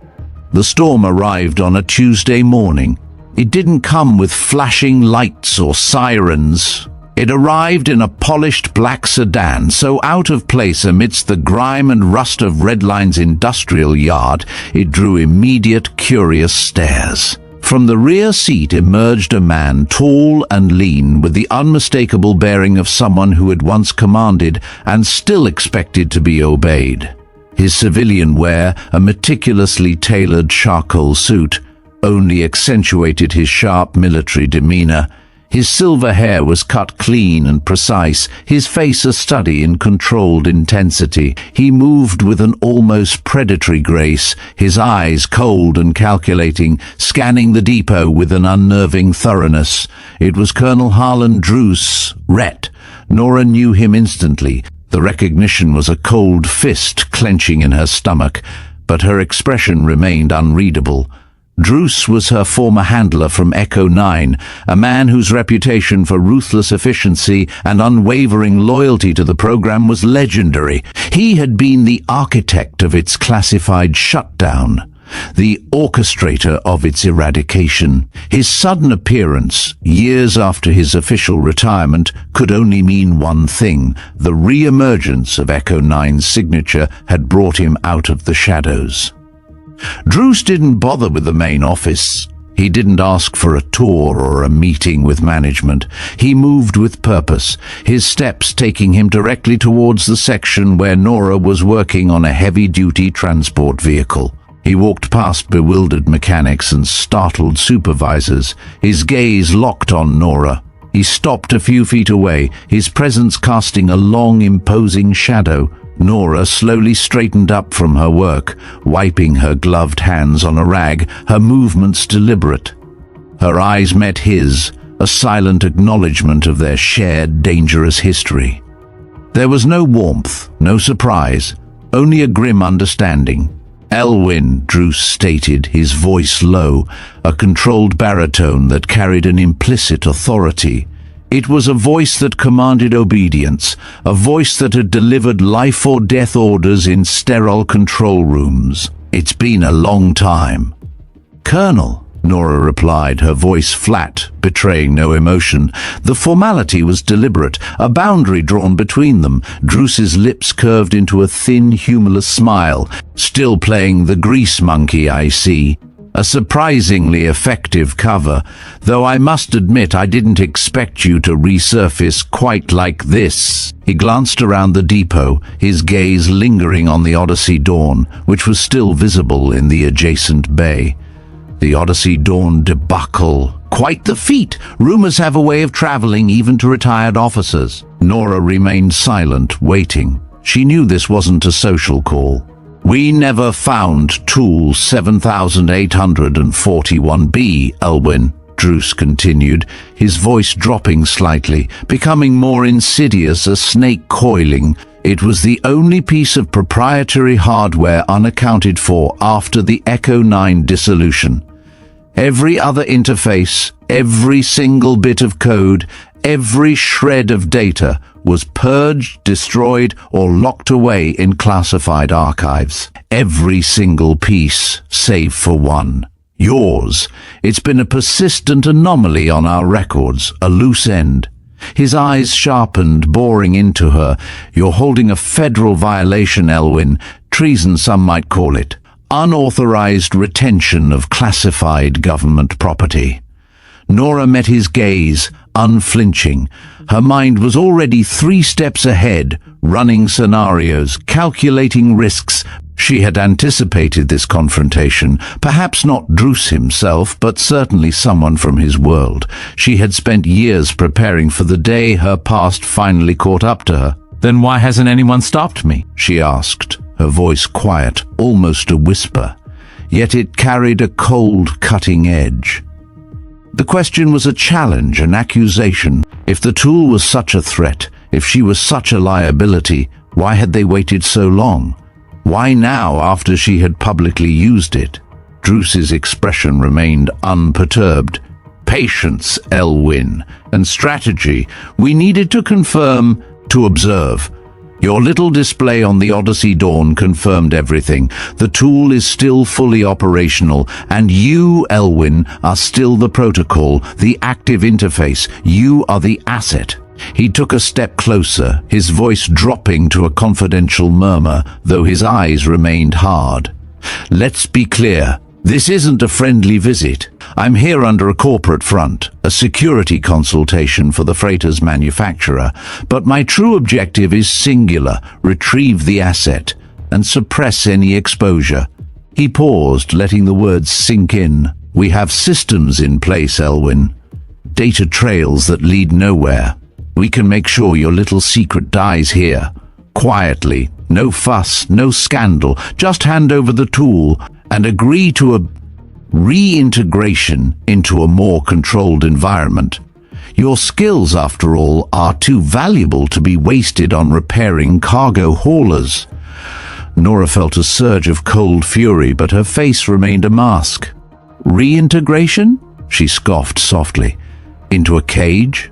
The storm arrived on a Tuesday morning. It didn't come with flashing lights or sirens. It arrived in a polished black sedan, so out of place amidst the grime and rust of Redline's industrial yard, it drew immediate, curious stares. From the rear seat emerged a man, tall and lean, with the unmistakable bearing of someone who had once commanded and still expected to be obeyed. His civilian wear, a meticulously tailored charcoal suit, only accentuated his sharp military demeanor. His silver hair was cut clean and precise, his face a study in controlled intensity. He moved with an almost predatory grace, his eyes cold and calculating, scanning the depot with an unnerving thoroughness. It was Colonel Harlan Druce, Ret. Nora knew him instantly. The recognition was a cold fist clenching in her stomach, but her expression remained unreadable. Druce was her former handler from Echo 9, a man whose reputation for ruthless efficiency and unwavering loyalty to the program was legendary. He had been the architect of its classified shutdown, the orchestrator of its eradication. His sudden appearance, years after his official retirement, could only mean one thing. The re-emergence of Echo 9's signature had brought him out of the shadows. Druce didn't bother with the main office. He didn't ask for a tour or a meeting with management. He moved with purpose, his steps taking him directly towards the section where Nora was working on a heavy-duty transport vehicle. He walked past bewildered mechanics and startled supervisors, his gaze locked on Nora. He stopped a few feet away, his presence casting a long, imposing shadow. Nora slowly straightened up from her work, wiping her gloved hands on a rag, her movements deliberate. Her eyes met his, a silent acknowledgement of their shared dangerous history. There was no warmth, no surprise, only a grim understanding. Elwyn, Druce stated, his voice low, a controlled baritone that carried an implicit authority. It was a voice that commanded obedience, a voice that had delivered life or death orders in sterile control rooms. It's been a long time. Colonel, Nora replied, her voice flat, betraying no emotion. The formality was deliberate, a boundary drawn between them. Druce's lips curved into a thin, humorless smile. Still playing the grease monkey, I see. A surprisingly effective cover, though I must admit I didn't expect you to resurface quite like this. He glanced around the depot, his gaze lingering on the Odyssey Dawn, which was still visible in the adjacent bay. The Odyssey Dawn debacle. Quite the feat. Rumors have a way of traveling even to retired officers. Nora remained silent, waiting. She knew this wasn't a social call. We never found tool 7841B, Elwyn, Druce continued, his voice dropping slightly, becoming more insidious, a snake coiling. It was the only piece of proprietary hardware unaccounted for after the Echo 9 dissolution. Every other interface, every single bit of code, every shred of data was purged, destroyed, or locked away in classified archives. Every single piece, save for one. Yours. It's been a persistent anomaly on our records, a loose end. His eyes sharpened, boring into her. You're holding a federal violation, Elwyn. Treason, some might call it. Unauthorized retention of classified government property. Nora met his gaze, unflinching. Her mind was already 3 steps ahead, running scenarios, calculating risks. She had anticipated this confrontation, perhaps not Druce himself, but certainly someone from his world. She had spent years preparing for the day her past finally caught up to her. Then why hasn't anyone stopped me? She asked, her voice quiet, almost a whisper. Yet it carried a cold, cutting edge. The question was a challenge, an accusation. If the tool was such a threat, if she was such a liability, why had they waited so long? Why now, after she had publicly used it? Druce's expression remained unperturbed. Patience, Elwyn, and strategy. We needed to confirm, to observe. Your little display on the Odyssey Dawn confirmed everything. The tool is still fully operational, and you, Elwyn, are still the protocol, the active interface. You are the asset. He took a step closer, his voice dropping to a confidential murmur, though his eyes remained hard. Let's be clear. This isn't a friendly visit. I'm here under a corporate front, a security consultation for the freighter's manufacturer, but my true objective is singular: retrieve the asset and suppress any exposure. He paused, letting the words sink in. We have systems in place, Elwyn. Data trails that lead nowhere. We can make sure your little secret dies here. Quietly, no fuss, no scandal, just hand over the tool and agree to a reintegration into a more controlled environment. Your skills, after all, are too valuable to be wasted on repairing cargo haulers. Nora felt a surge of cold fury, but her face remained a mask. Reintegration? She scoffed softly. Into a cage?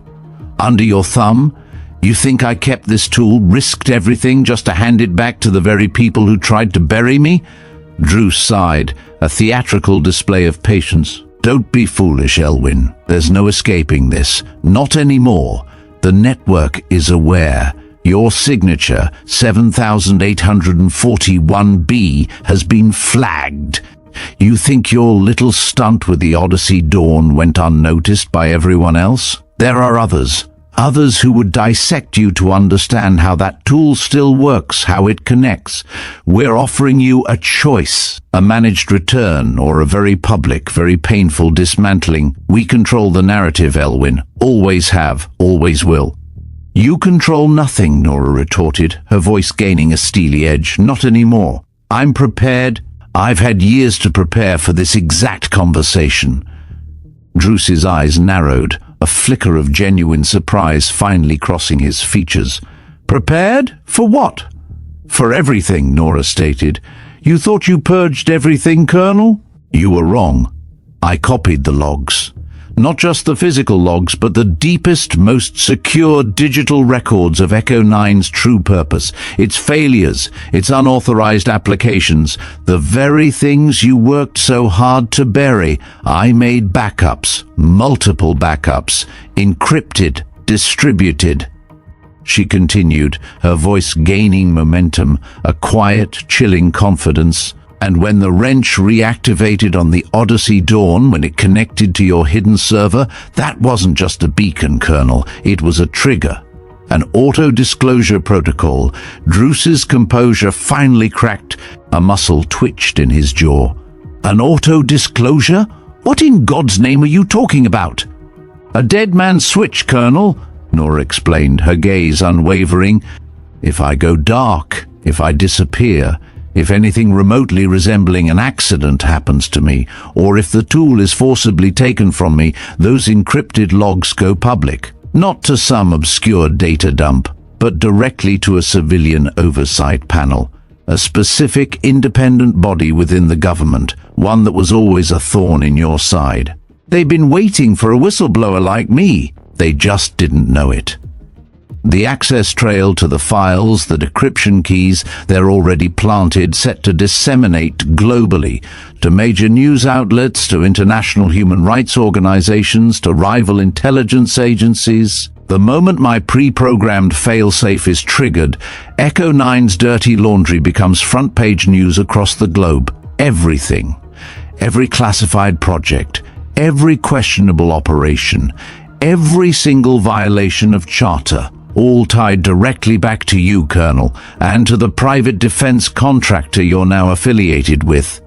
Under your thumb? You think I kept this tool, risked everything just to hand it back to the very people who tried to bury me? Drew sighed, a theatrical display of patience. Don't be foolish, Elwyn. There's no escaping this. Not anymore. The network is aware. Your signature, 7841B, has been flagged. You think your little stunt with the Odyssey Dawn went unnoticed by everyone else? There are others who would dissect you to understand how that tool still works, how it connects. We're offering you a choice, a managed return or a very public, very painful dismantling. We control the narrative, Elwyn. Always have, always will. You control nothing, Nora retorted, her voice gaining a steely edge. Not anymore. I'm prepared. I've had years to prepare for this exact conversation. Drew's eyes narrowed, a flicker of genuine surprise finally crossing his features. Prepared? For what? For everything, Nora stated. You thought you purged everything, Colonel? You were wrong. I copied the logs. Not just the physical logs, but the deepest, most secure digital records of Echo 9's true purpose, its failures, its unauthorized applications, the very things you worked so hard to bury. I made backups, multiple backups, encrypted, distributed. She continued, her voice gaining momentum, a quiet, chilling confidence. And when the wrench reactivated on the Odyssey Dawn, when it connected to your hidden server, that wasn't just a beacon, Colonel. It was a trigger. An auto-disclosure protocol. Drew's composure finally cracked. A muscle twitched in his jaw. An auto-disclosure? What in God's name are you talking about? A dead man's switch, Colonel, Nora explained, her gaze unwavering. If I go dark, if I disappear, if anything remotely resembling an accident happens to me, or if the tool is forcibly taken from me, those encrypted logs go public. Not to some obscure data dump, but directly to a civilian oversight panel. A specific independent body within the government, one that was always a thorn in your side. They've been waiting for a whistleblower like me. They just didn't know it. The access trail to the files, the decryption keys, they're already planted, set to disseminate globally, to major news outlets, to international human rights organizations, to rival intelligence agencies. The moment my pre-programmed failsafe is triggered, Echo 9's dirty laundry becomes front-page news across the globe. Everything. Every classified project. Every questionable operation. Every single violation of charter. All tied directly back to you, Colonel, and to the private defense contractor you're now affiliated with.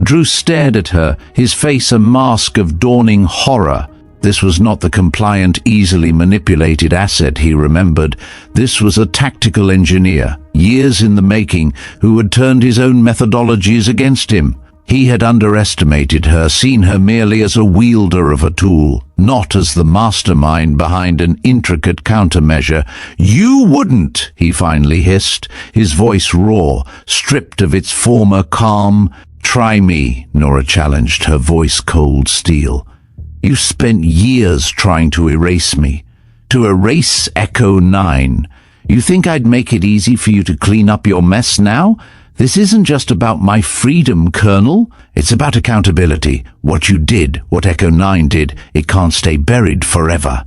Drew stared at her, his face a mask of dawning horror. This was not the compliant, easily manipulated asset he remembered. This was a tactical engineer, years in the making, who had turned his own methodologies against him. He had underestimated her, seen her merely as a wielder of a tool, not as the mastermind behind an intricate countermeasure. You wouldn't, he finally hissed, his voice raw, stripped of its former calm. Try me, Nora challenged, her voice cold steel. You spent years trying to erase me, to erase Echo 9. You think I'd make it easy for you to clean up your mess now? This isn't just about my freedom, Colonel. It's about accountability. What you did, what Echo 9 did, it can't stay buried forever.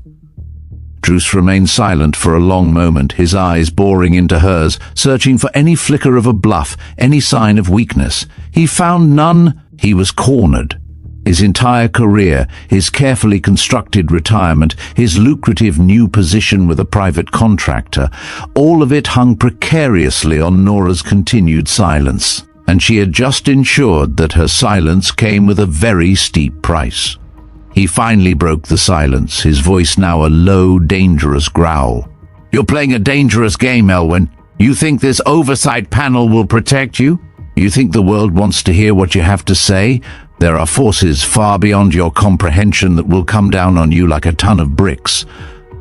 Druce remained silent for a long moment, his eyes boring into hers, searching for any flicker of a bluff, any sign of weakness. He found none. He was cornered. His entire career, his carefully constructed retirement, his lucrative new position with a private contractor, all of it hung precariously on Nora's continued silence. And she had just ensured that her silence came with a very steep price. He finally broke the silence, his voice now a low, dangerous growl. "You're playing a dangerous game, Elwyn. You think this oversight panel will protect you? You think the world wants to hear what you have to say? There are forces far beyond your comprehension that will come down on you like a ton of bricks."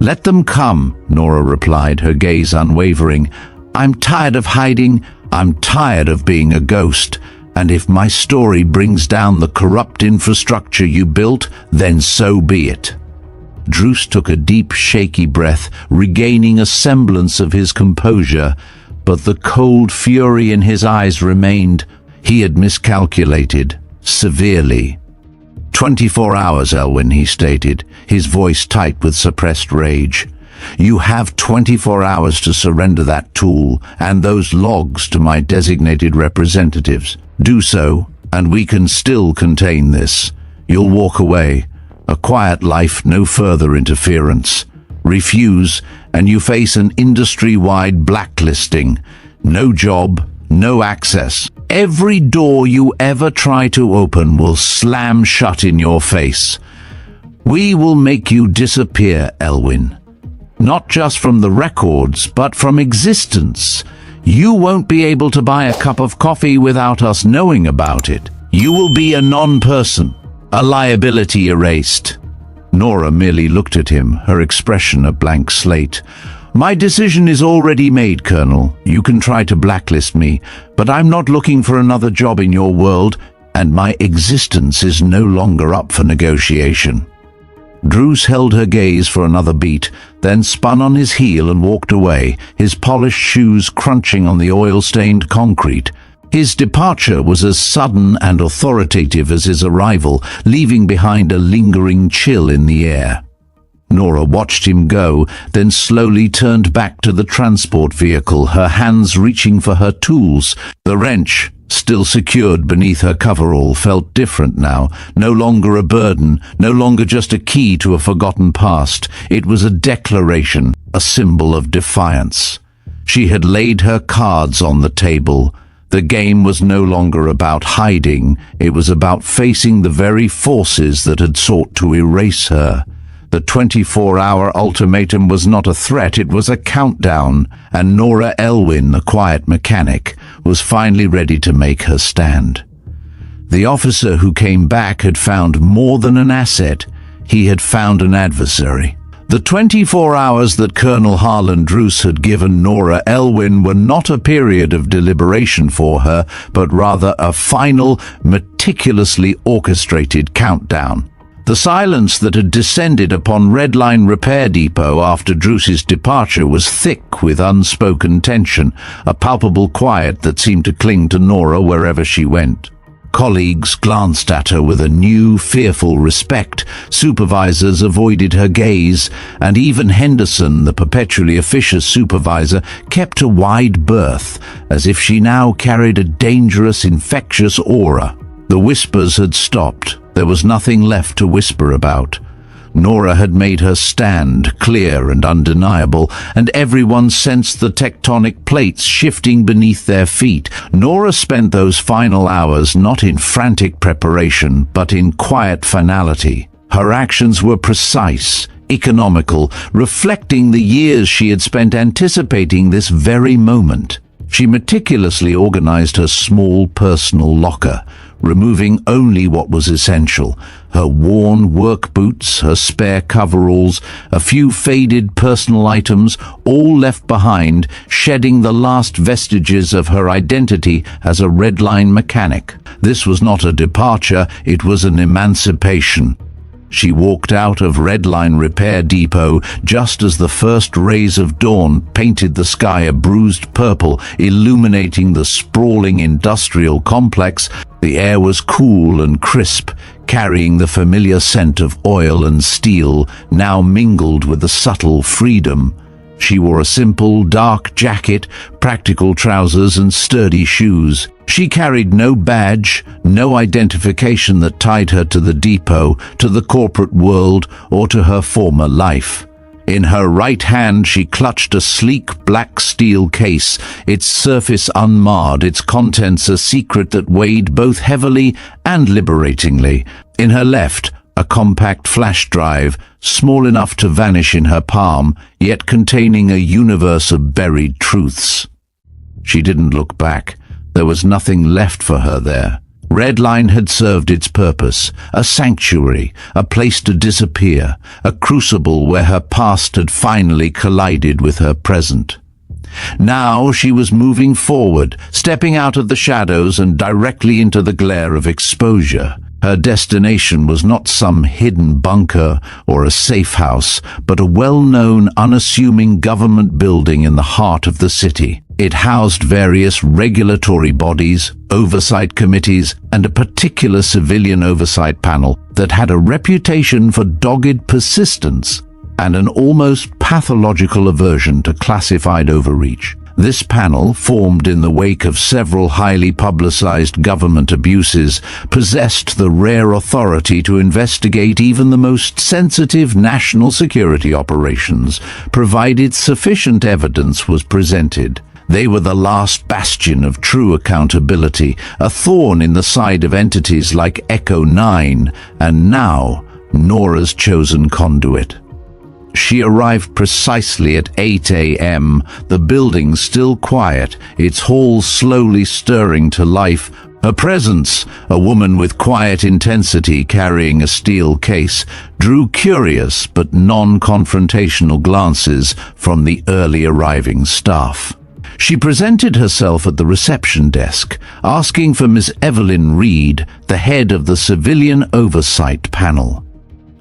"Let them come," Nora replied, her gaze unwavering. "I'm tired of hiding. I'm tired of being a ghost. And if my story brings down the corrupt infrastructure you built, then so be it." Druce took a deep, shaky breath, regaining a semblance of his composure, but the cold fury in his eyes remained. He had miscalculated, severely. 24 hours, Elwyn, he stated, his voice tight with suppressed rage. "You have 24 hours to surrender that tool and those logs to my designated representatives. Do so, and we can still contain this. You'll walk away. A quiet life, no further interference. Refuse, and you face an industry-wide blacklisting. No job, no access. Every door you ever try to open will slam shut in your face. We will make you disappear, Elwyn. Not just from the records, but from existence. You won't be able to buy a cup of coffee without us knowing about it. You will be a non-person, a liability erased." Nora merely looked at him, her expression a blank slate. "My decision is already made, Colonel. You can try to blacklist me, but I'm not looking for another job in your world, and my existence is no longer up for negotiation." Druce held her gaze for another beat, then spun on his heel and walked away, his polished shoes crunching on the oil-stained concrete. His departure was as sudden and authoritative as his arrival, leaving behind a lingering chill in the air. Nora watched him go, then slowly turned back to the transport vehicle, her hands reaching for her tools. The wrench, still secured beneath her coverall, felt different now, no longer a burden, no longer just a key to a forgotten past. It was a declaration, a symbol of defiance. She had laid her cards on the table. The game was no longer about hiding, it was about facing the very forces that had sought to erase her. The 24-hour ultimatum was not a threat, it was a countdown, and Nora Elwyn, the quiet mechanic, was finally ready to make her stand. The officer who came back had found more than an asset, he had found an adversary. The 24 hours that Colonel Harlan Druce had given Nora Elwyn were not a period of deliberation for her, but rather a final, meticulously orchestrated countdown. The silence that had descended upon Red Line Repair Depot after Druce's departure was thick with unspoken tension, a palpable quiet that seemed to cling to Nora wherever she went. Colleagues glanced at her with a new, fearful respect. Supervisors avoided her gaze, and even Henderson, the perpetually officious supervisor, kept a wide berth, as if she now carried a dangerous, infectious aura. The whispers had stopped. There was nothing left to whisper about. Nora had made her stand clear and undeniable, and everyone sensed the tectonic plates shifting beneath their feet. Nora spent those final hours not in frantic preparation, but in quiet finality. Her actions were precise, economical, reflecting the years she had spent anticipating this very moment. She meticulously organized her small personal locker, removing only what was essential: her worn work boots, her spare coveralls, a few faded personal items, all left behind, shedding the last vestiges of her identity as a Red Line mechanic. This was not a departure, it was an emancipation. She walked out of Red Line Repair Depot just as the first rays of dawn painted the sky a bruised purple, illuminating the sprawling industrial complex. The air was cool and crisp, carrying the familiar scent of oil and steel, now mingled with the subtle freedom. She wore a simple, dark jacket, practical trousers, and sturdy shoes. She carried no badge, no identification that tied her to the depot, to the corporate world, or to her former life. In her right hand she clutched a sleek black steel case, its surface unmarred, its contents a secret that weighed both heavily and liberatingly. In her left, a compact flash drive, small enough to vanish in her palm, yet containing a universe of buried truths. She didn't look back. There was nothing left for her there. Redline had served its purpose, a sanctuary, a place to disappear, a crucible where her past had finally collided with her present. Now she was moving forward, stepping out of the shadows and directly into the glare of exposure. Her destination was not some hidden bunker or a safe house, but a well-known, unassuming government building in the heart of the city. It housed various regulatory bodies, oversight committees, and a particular civilian oversight panel that had a reputation for dogged persistence and an almost pathological aversion to classified overreach. This panel, formed in the wake of several highly publicized government abuses, possessed the rare authority to investigate even the most sensitive national security operations, provided sufficient evidence was presented. They were the last bastion of true accountability, a thorn in the side of entities like Echo 9, and now Nora's chosen conduit. She arrived precisely at 8 a.m., the building still quiet, its halls slowly stirring to life. Her presence, a woman with quiet intensity carrying a steel case, drew curious but non-confrontational glances from the early arriving staff. She presented herself at the reception desk, asking for Miss Evelyn Reed, the head of the Civilian Oversight Panel.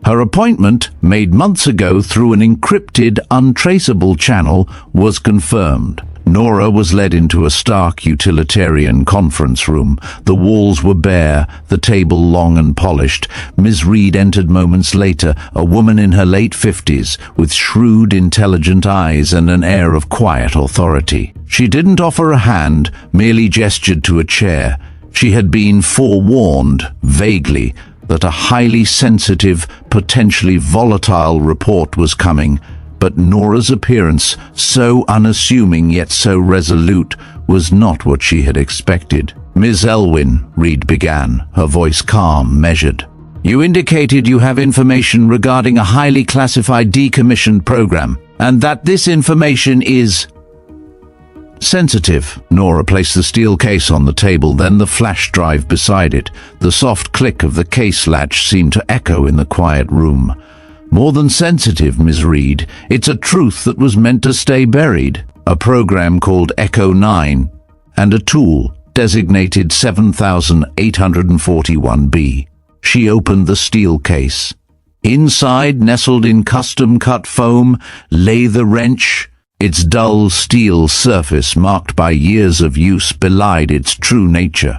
Her appointment, made months ago through an encrypted, untraceable channel, was confirmed. Nora was led into a stark utilitarian conference room. The walls were bare, the table long and polished. Ms. Reed entered moments later, a woman in her late 50s, with shrewd, intelligent eyes and an air of quiet authority. She didn't offer a hand, merely gestured to a chair. She had been forewarned, vaguely, that a highly sensitive, potentially volatile report was coming, but Nora's appearance, so unassuming yet so resolute, was not what she had expected. "Ms. Elwyn," Reed began, her voice calm, measured. "You indicated you have information regarding a highly classified decommissioned program, and that this information is sensitive." Nora placed the steel case on the table, then the flash drive beside it. The soft click of the case latch seemed to echo in the quiet room. "More than sensitive, Ms. Reed. It's a truth that was meant to stay buried. A program called Echo 9 and a tool designated 7841B. She opened the steel case. Inside, nestled in custom-cut foam, lay the wrench. Its dull steel surface, marked by years of use, belied its true nature.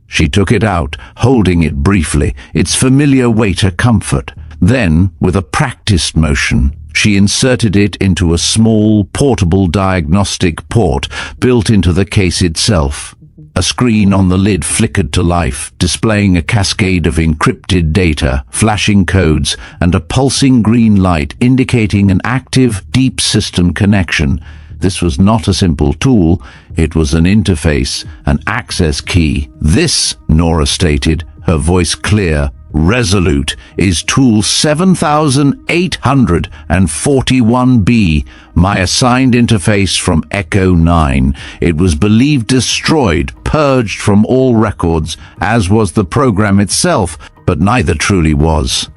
She took it out, holding it briefly, its familiar weight a comfort. Then, with a practiced motion, she inserted it into a small, portable diagnostic port built into the case itself. A screen on the lid flickered to life, displaying a cascade of encrypted data, flashing codes, and a pulsing green light indicating an active, deep system connection. This was not a simple tool, it was an interface, an access key. "This," Nora stated, her voice clear, resolute, "is tool 7841B, my assigned interface from Echo 9. It was believed destroyed, purged from all records, as was the program itself, but neither truly was."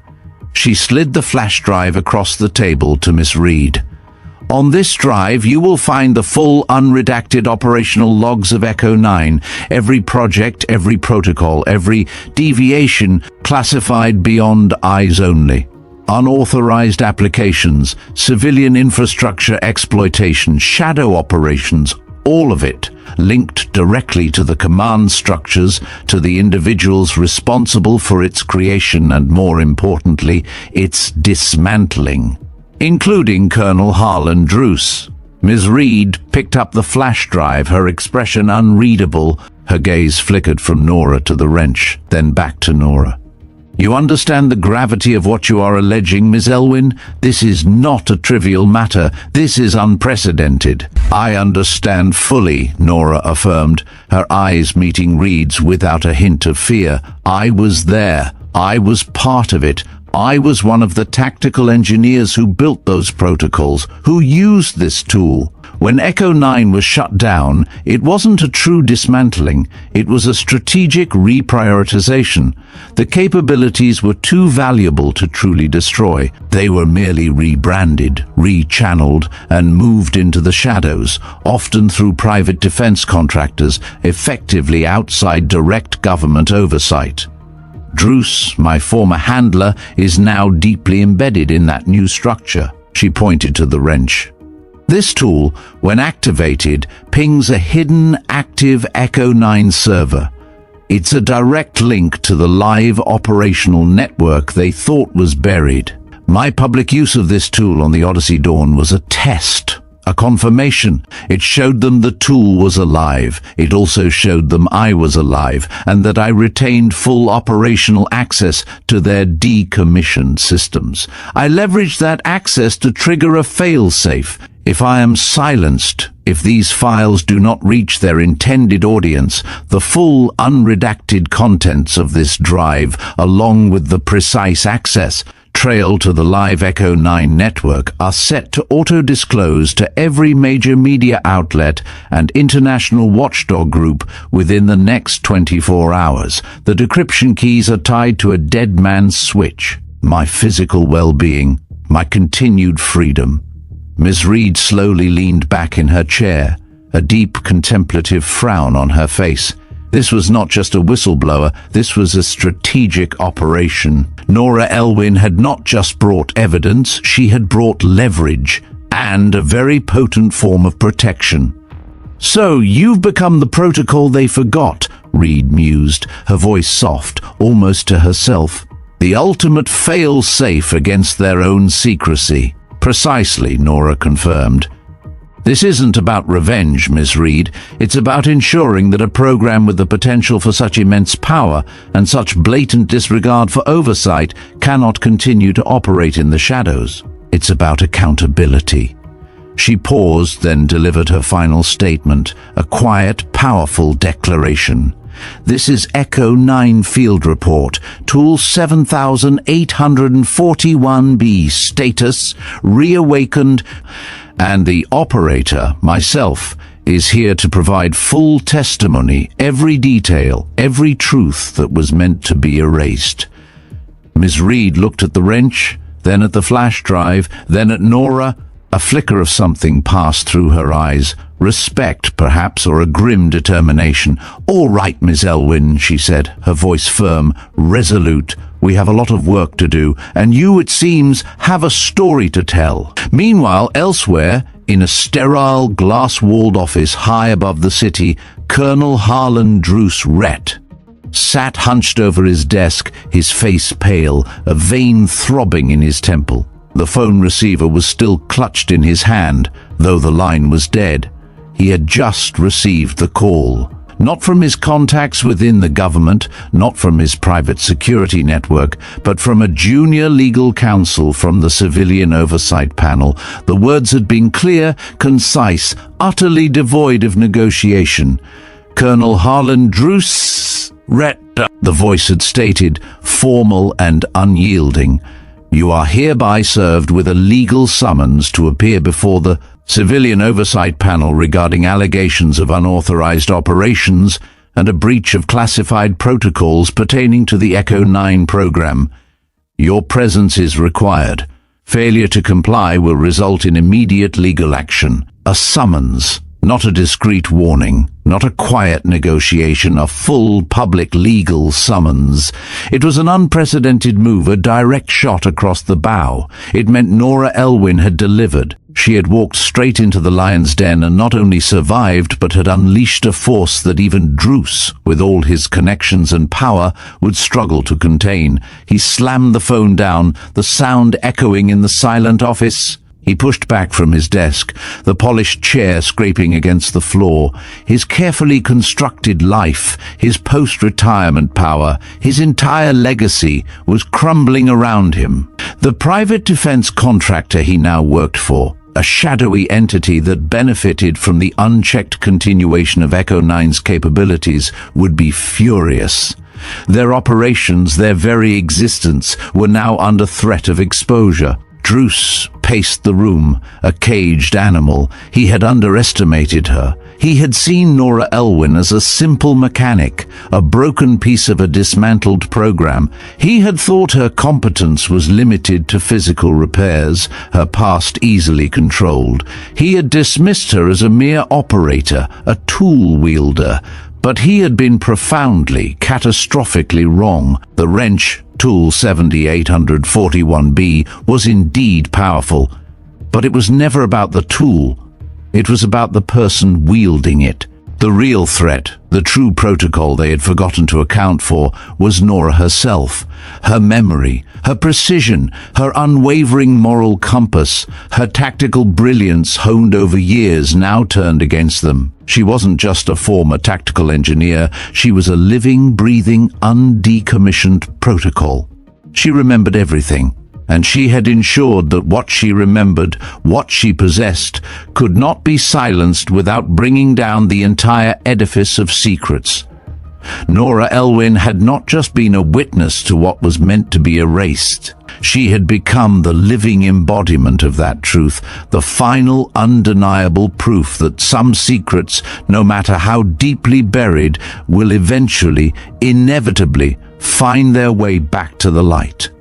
She slid the flash drive across the table to Miss Reed. "On this drive, you will find the full unredacted operational logs of Echo 9, every project, every protocol, every deviation classified beyond eyes only. Unauthorized applications, civilian infrastructure exploitation, shadow operations, all of it, linked directly to the command structures, to the individuals responsible for its creation and, more importantly, its dismantling, including Colonel Harlan Druce. Ms. Reed picked up the flash drive, her expression unreadable. Her gaze flickered from Nora to the wrench, then back to Nora. You understand the gravity of what you are alleging, Ms. Elwyn? This is not a trivial matter. This is unprecedented. I understand fully, Nora affirmed, her eyes meeting Reed's without a hint of fear. I was there. I was part of it. I was one of the tactical engineers who built those protocols, who used this tool. When Echo 9 was shut down, it wasn't a true dismantling, it was a strategic reprioritization. The capabilities were too valuable to truly destroy. They were merely rebranded, rechanneled, and moved into the shadows, often through private defense contractors, effectively outside direct government oversight. Druce, my former handler, is now deeply embedded in that new structure. She pointed to the wrench. This tool, when activated, pings a hidden, active Echo 9 server. It's a direct link to the live operational network they thought was buried. My public use of this tool on the Odyssey Dawn was a test, a confirmation. It showed them the tool was alive. It also showed them I was alive, and that I retained full operational access to their decommissioned systems. I leveraged that access to trigger a failsafe. If I am silenced, if these files do not reach their intended audience, the full unredacted contents of this drive, along with the precise access trail to the live Echo 9 network, are set to auto-disclose to every major media outlet and international watchdog group within the next 24 hours. The decryption keys are tied to a dead man's switch. My physical well-being, my continued freedom. Ms. Reed slowly leaned back in her chair, a deep contemplative frown on her face. This was not just a whistleblower, this was a strategic operation. Nora Elwyn had not just brought evidence, she had brought leverage, and a very potent form of protection. So you've become the protocol they forgot, Reed mused, her voice soft, almost to herself. The ultimate fail-safe against their own secrecy. Precisely, Nora confirmed. This isn't about revenge, Miss Reed. It's about ensuring that a program with the potential for such immense power and such blatant disregard for oversight cannot continue to operate in the shadows. It's about accountability. She paused, then delivered her final statement, a quiet, powerful declaration. This is Echo 9 Field Report, Tool 7841B, status, reawakened, and the operator, myself, is here to provide full testimony, every detail, every truth that was meant to be erased. Ms. Reed looked at the wrench, then at the flash drive, then at Nora. A flicker of something passed through her eyes. Respect, perhaps, or a grim determination. "All right, Miss Elwyn," she said, her voice firm, resolute. "We have a lot of work to do, and you, it seems, have a story to tell." Meanwhile, elsewhere, in a sterile, glass-walled office high above the city, Colonel Harlan Druce Rhett sat hunched over his desk, his face pale, a vein throbbing in his temple. The phone receiver was still clutched in his hand, though the line was dead. He had just received the call. Not from his contacts within the government, not from his private security network, but from a junior legal counsel from the Civilian Oversight Panel. The words had been clear, concise, utterly devoid of negotiation. "Colonel Harlan Druce Rhett," the voice had stated, formal and unyielding. "You are hereby served with a legal summons to appear before the Civilian Oversight Panel regarding allegations of unauthorized operations and a breach of classified protocols pertaining to the Echo 9 program. Your presence is required. Failure to comply will result in immediate legal action. A summons." Not a discreet warning, not a quiet negotiation, a full public legal summons. It was an unprecedented move, a direct shot across the bow. It meant Nora Elwyn had delivered. She had walked straight into the lion's den and not only survived, but had unleashed a force that even Druce, with all his connections and power, would struggle to contain. He slammed the phone down, the sound echoing in the silent office. He pushed back from his desk, the polished chair scraping against the floor. His carefully constructed life, his post-retirement power, his entire legacy was crumbling around him. The private defense contractor he now worked for, a shadowy entity that benefited from the unchecked continuation of Echo 9's capabilities, would be furious. Their operations, their very existence, were now under threat of exposure. Druce paced the room, a caged animal. He had underestimated her. He had seen Nora Elwyn as a simple mechanic, a broken piece of a dismantled program. He had thought her competence was limited to physical repairs, her past easily controlled. He had dismissed her as a mere operator, a tool wielder. But he had been profoundly, catastrophically wrong. The wrench, Tool 7841B, was indeed powerful, but it was never about the tool. It was about the person wielding it. The real threat, the true protocol they had forgotten to account for, was Nora herself. Her memory, her precision, her unwavering moral compass, her tactical brilliance honed over years now turned against them. She wasn't just a former tactical engineer, she was a living, breathing, undecommissioned protocol. She remembered everything, and she had ensured that what she remembered, what she possessed, could not be silenced without bringing down the entire edifice of secrets. Nora Elwyn had not just been a witness to what was meant to be erased. She had become the living embodiment of that truth, the final undeniable proof that some secrets, no matter how deeply buried, will eventually, inevitably, find their way back to the light.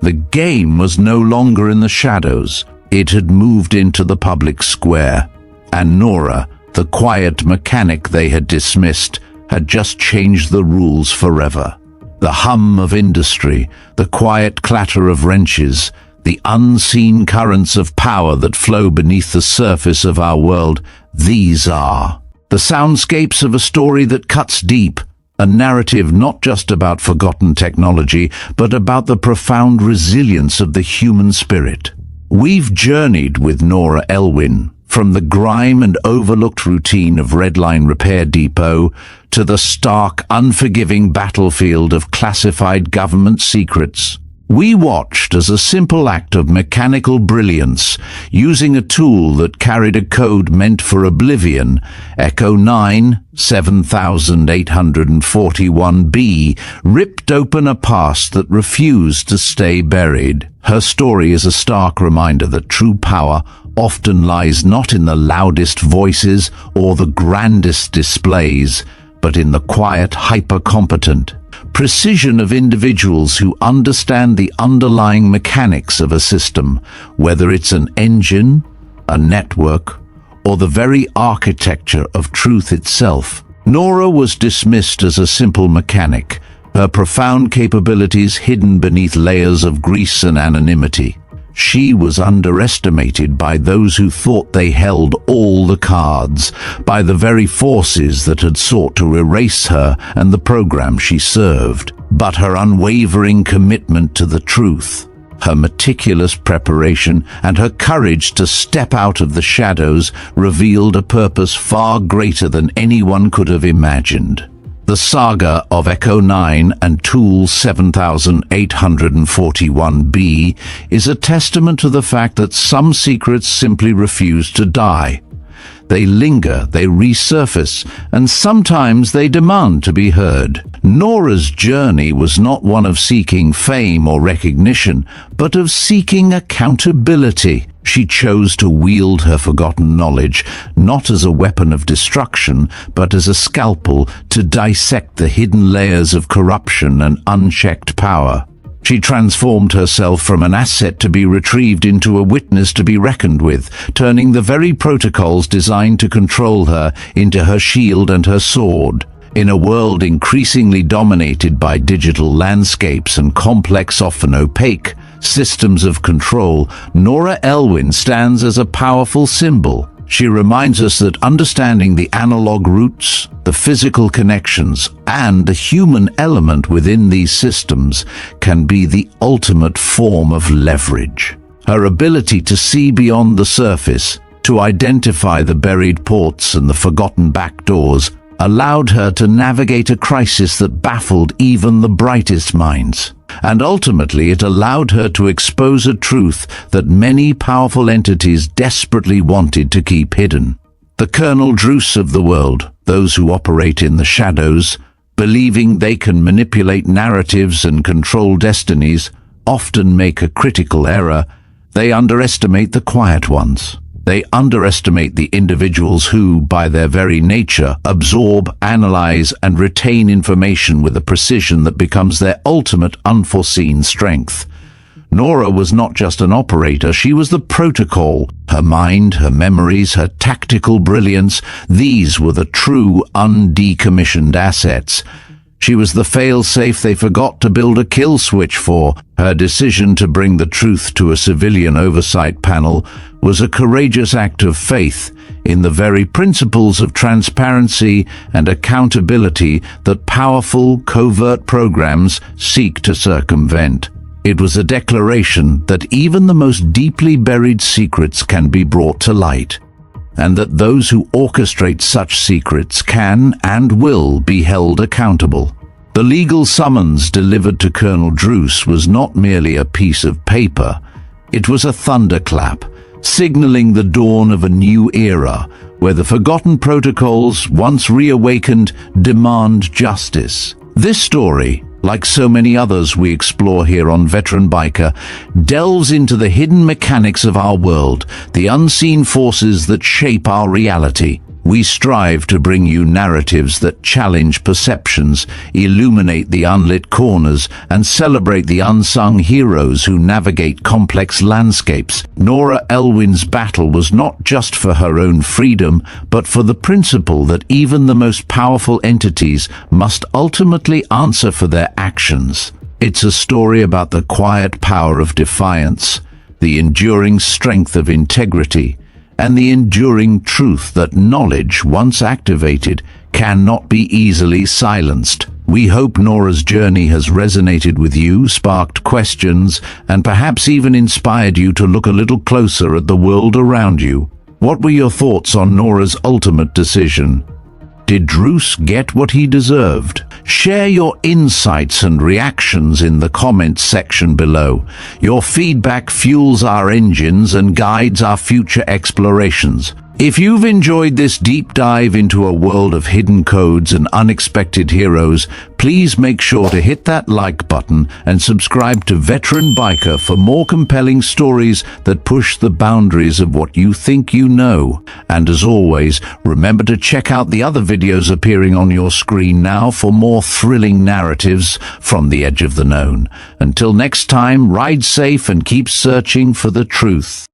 The game was no longer in the shadows. It had moved into the public square. And Nora, the quiet mechanic they had dismissed, had just changed the rules forever. The hum of industry, the quiet clatter of wrenches, the unseen currents of power that flow beneath the surface of our world, these are the soundscapes of a story that cuts deep, a narrative not just about forgotten technology, but about the profound resilience of the human spirit. We've journeyed with Nora Elwyn, from the grime and overlooked routine of Redline Repair Depot to the stark, unforgiving battlefield of classified government secrets. We watched as a simple act of mechanical brilliance, using a tool that carried a code meant for oblivion, Echo 9 7841B, ripped open a past that refused to stay buried. Her story is a stark reminder that true power often lies not in the loudest voices or the grandest displays, but in the quiet, hyper-competent precision of individuals who understand the underlying mechanics of a system, whether it's an engine, a network, or the very architecture of truth itself. Nora was dismissed as a simple mechanic, her profound capabilities hidden beneath layers of grease and anonymity. She was underestimated by those who thought they held all the cards, by the very forces that had sought to erase her and the program she served. But her unwavering commitment to the truth, her meticulous preparation, and her courage to step out of the shadows revealed a purpose far greater than anyone could have imagined. The saga of Echo 9 and Tool 7841B is a testament to the fact that some secrets simply refuse to die. They linger, they resurface, and sometimes they demand to be heard. Nora's journey was not one of seeking fame or recognition, but of seeking accountability. She chose to wield her forgotten knowledge, not as a weapon of destruction, but as a scalpel to dissect the hidden layers of corruption and unchecked power. She transformed herself from an asset to be retrieved into a witness to be reckoned with, turning the very protocols designed to control her into her shield and her sword. In a world increasingly dominated by digital landscapes and complex, often opaque, systems of control, Nora Elwyn stands as a powerful symbol. She reminds us that understanding the analog roots, the physical connections, and the human element within these systems can be the ultimate form of leverage. Her ability to see beyond the surface, to identify the buried ports and the forgotten backdoors, allowed her to navigate a crisis that baffled even the brightest minds. And ultimately, it allowed her to expose a truth that many powerful entities desperately wanted to keep hidden. The Colonel Druce of the world, those who operate in the shadows, believing they can manipulate narratives and control destinies, often make a critical error. They underestimate the quiet ones. They underestimate the individuals who, by their very nature, absorb, analyze, and retain information with a precision that becomes their ultimate unforeseen strength. Nora was not just an operator, she was the protocol. Her mind, her memories, her tactical brilliance, these were the true undecommissioned assets. She was the failsafe they forgot to build a kill switch for. Her decision to bring the truth to a civilian oversight panel was a courageous act of faith in the very principles of transparency and accountability that powerful, covert programs seek to circumvent. It was a declaration that even the most deeply buried secrets can be brought to light, and that those who orchestrate such secrets can and will be held accountable. The legal summons delivered to Colonel Druce was not merely a piece of paper. It was a thunderclap, signaling the dawn of a new era, where the forgotten protocols, once reawakened, demand justice. This story, like so many others we explore here on Veteran Biker, delves into the hidden mechanics of our world, the unseen forces that shape our reality. We strive to bring you narratives that challenge perceptions, illuminate the unlit corners, and celebrate the unsung heroes who navigate complex landscapes. Nora Elwyn's battle was not just for her own freedom, but for the principle that even the most powerful entities must ultimately answer for their actions. It's a story about the quiet power of defiance, the enduring strength of integrity, and the enduring truth that knowledge, once activated, cannot be easily silenced. We hope Nora's journey has resonated with you, sparked questions, and perhaps even inspired you to look a little closer at the world around you. What were your thoughts on Nora's ultimate decision? Did Druce get what he deserved? Share your insights and reactions in the comments section below. Your feedback fuels our engines and guides our future explorations. If you've enjoyed this deep dive into a world of hidden codes and unexpected heroes, please make sure to hit that like button and subscribe to Veteran Biker for more compelling stories that push the boundaries of what you think you know. And as always, remember to check out the other videos appearing on your screen now for more thrilling narratives from the edge of the known. Until next time, ride safe and keep searching for the truth.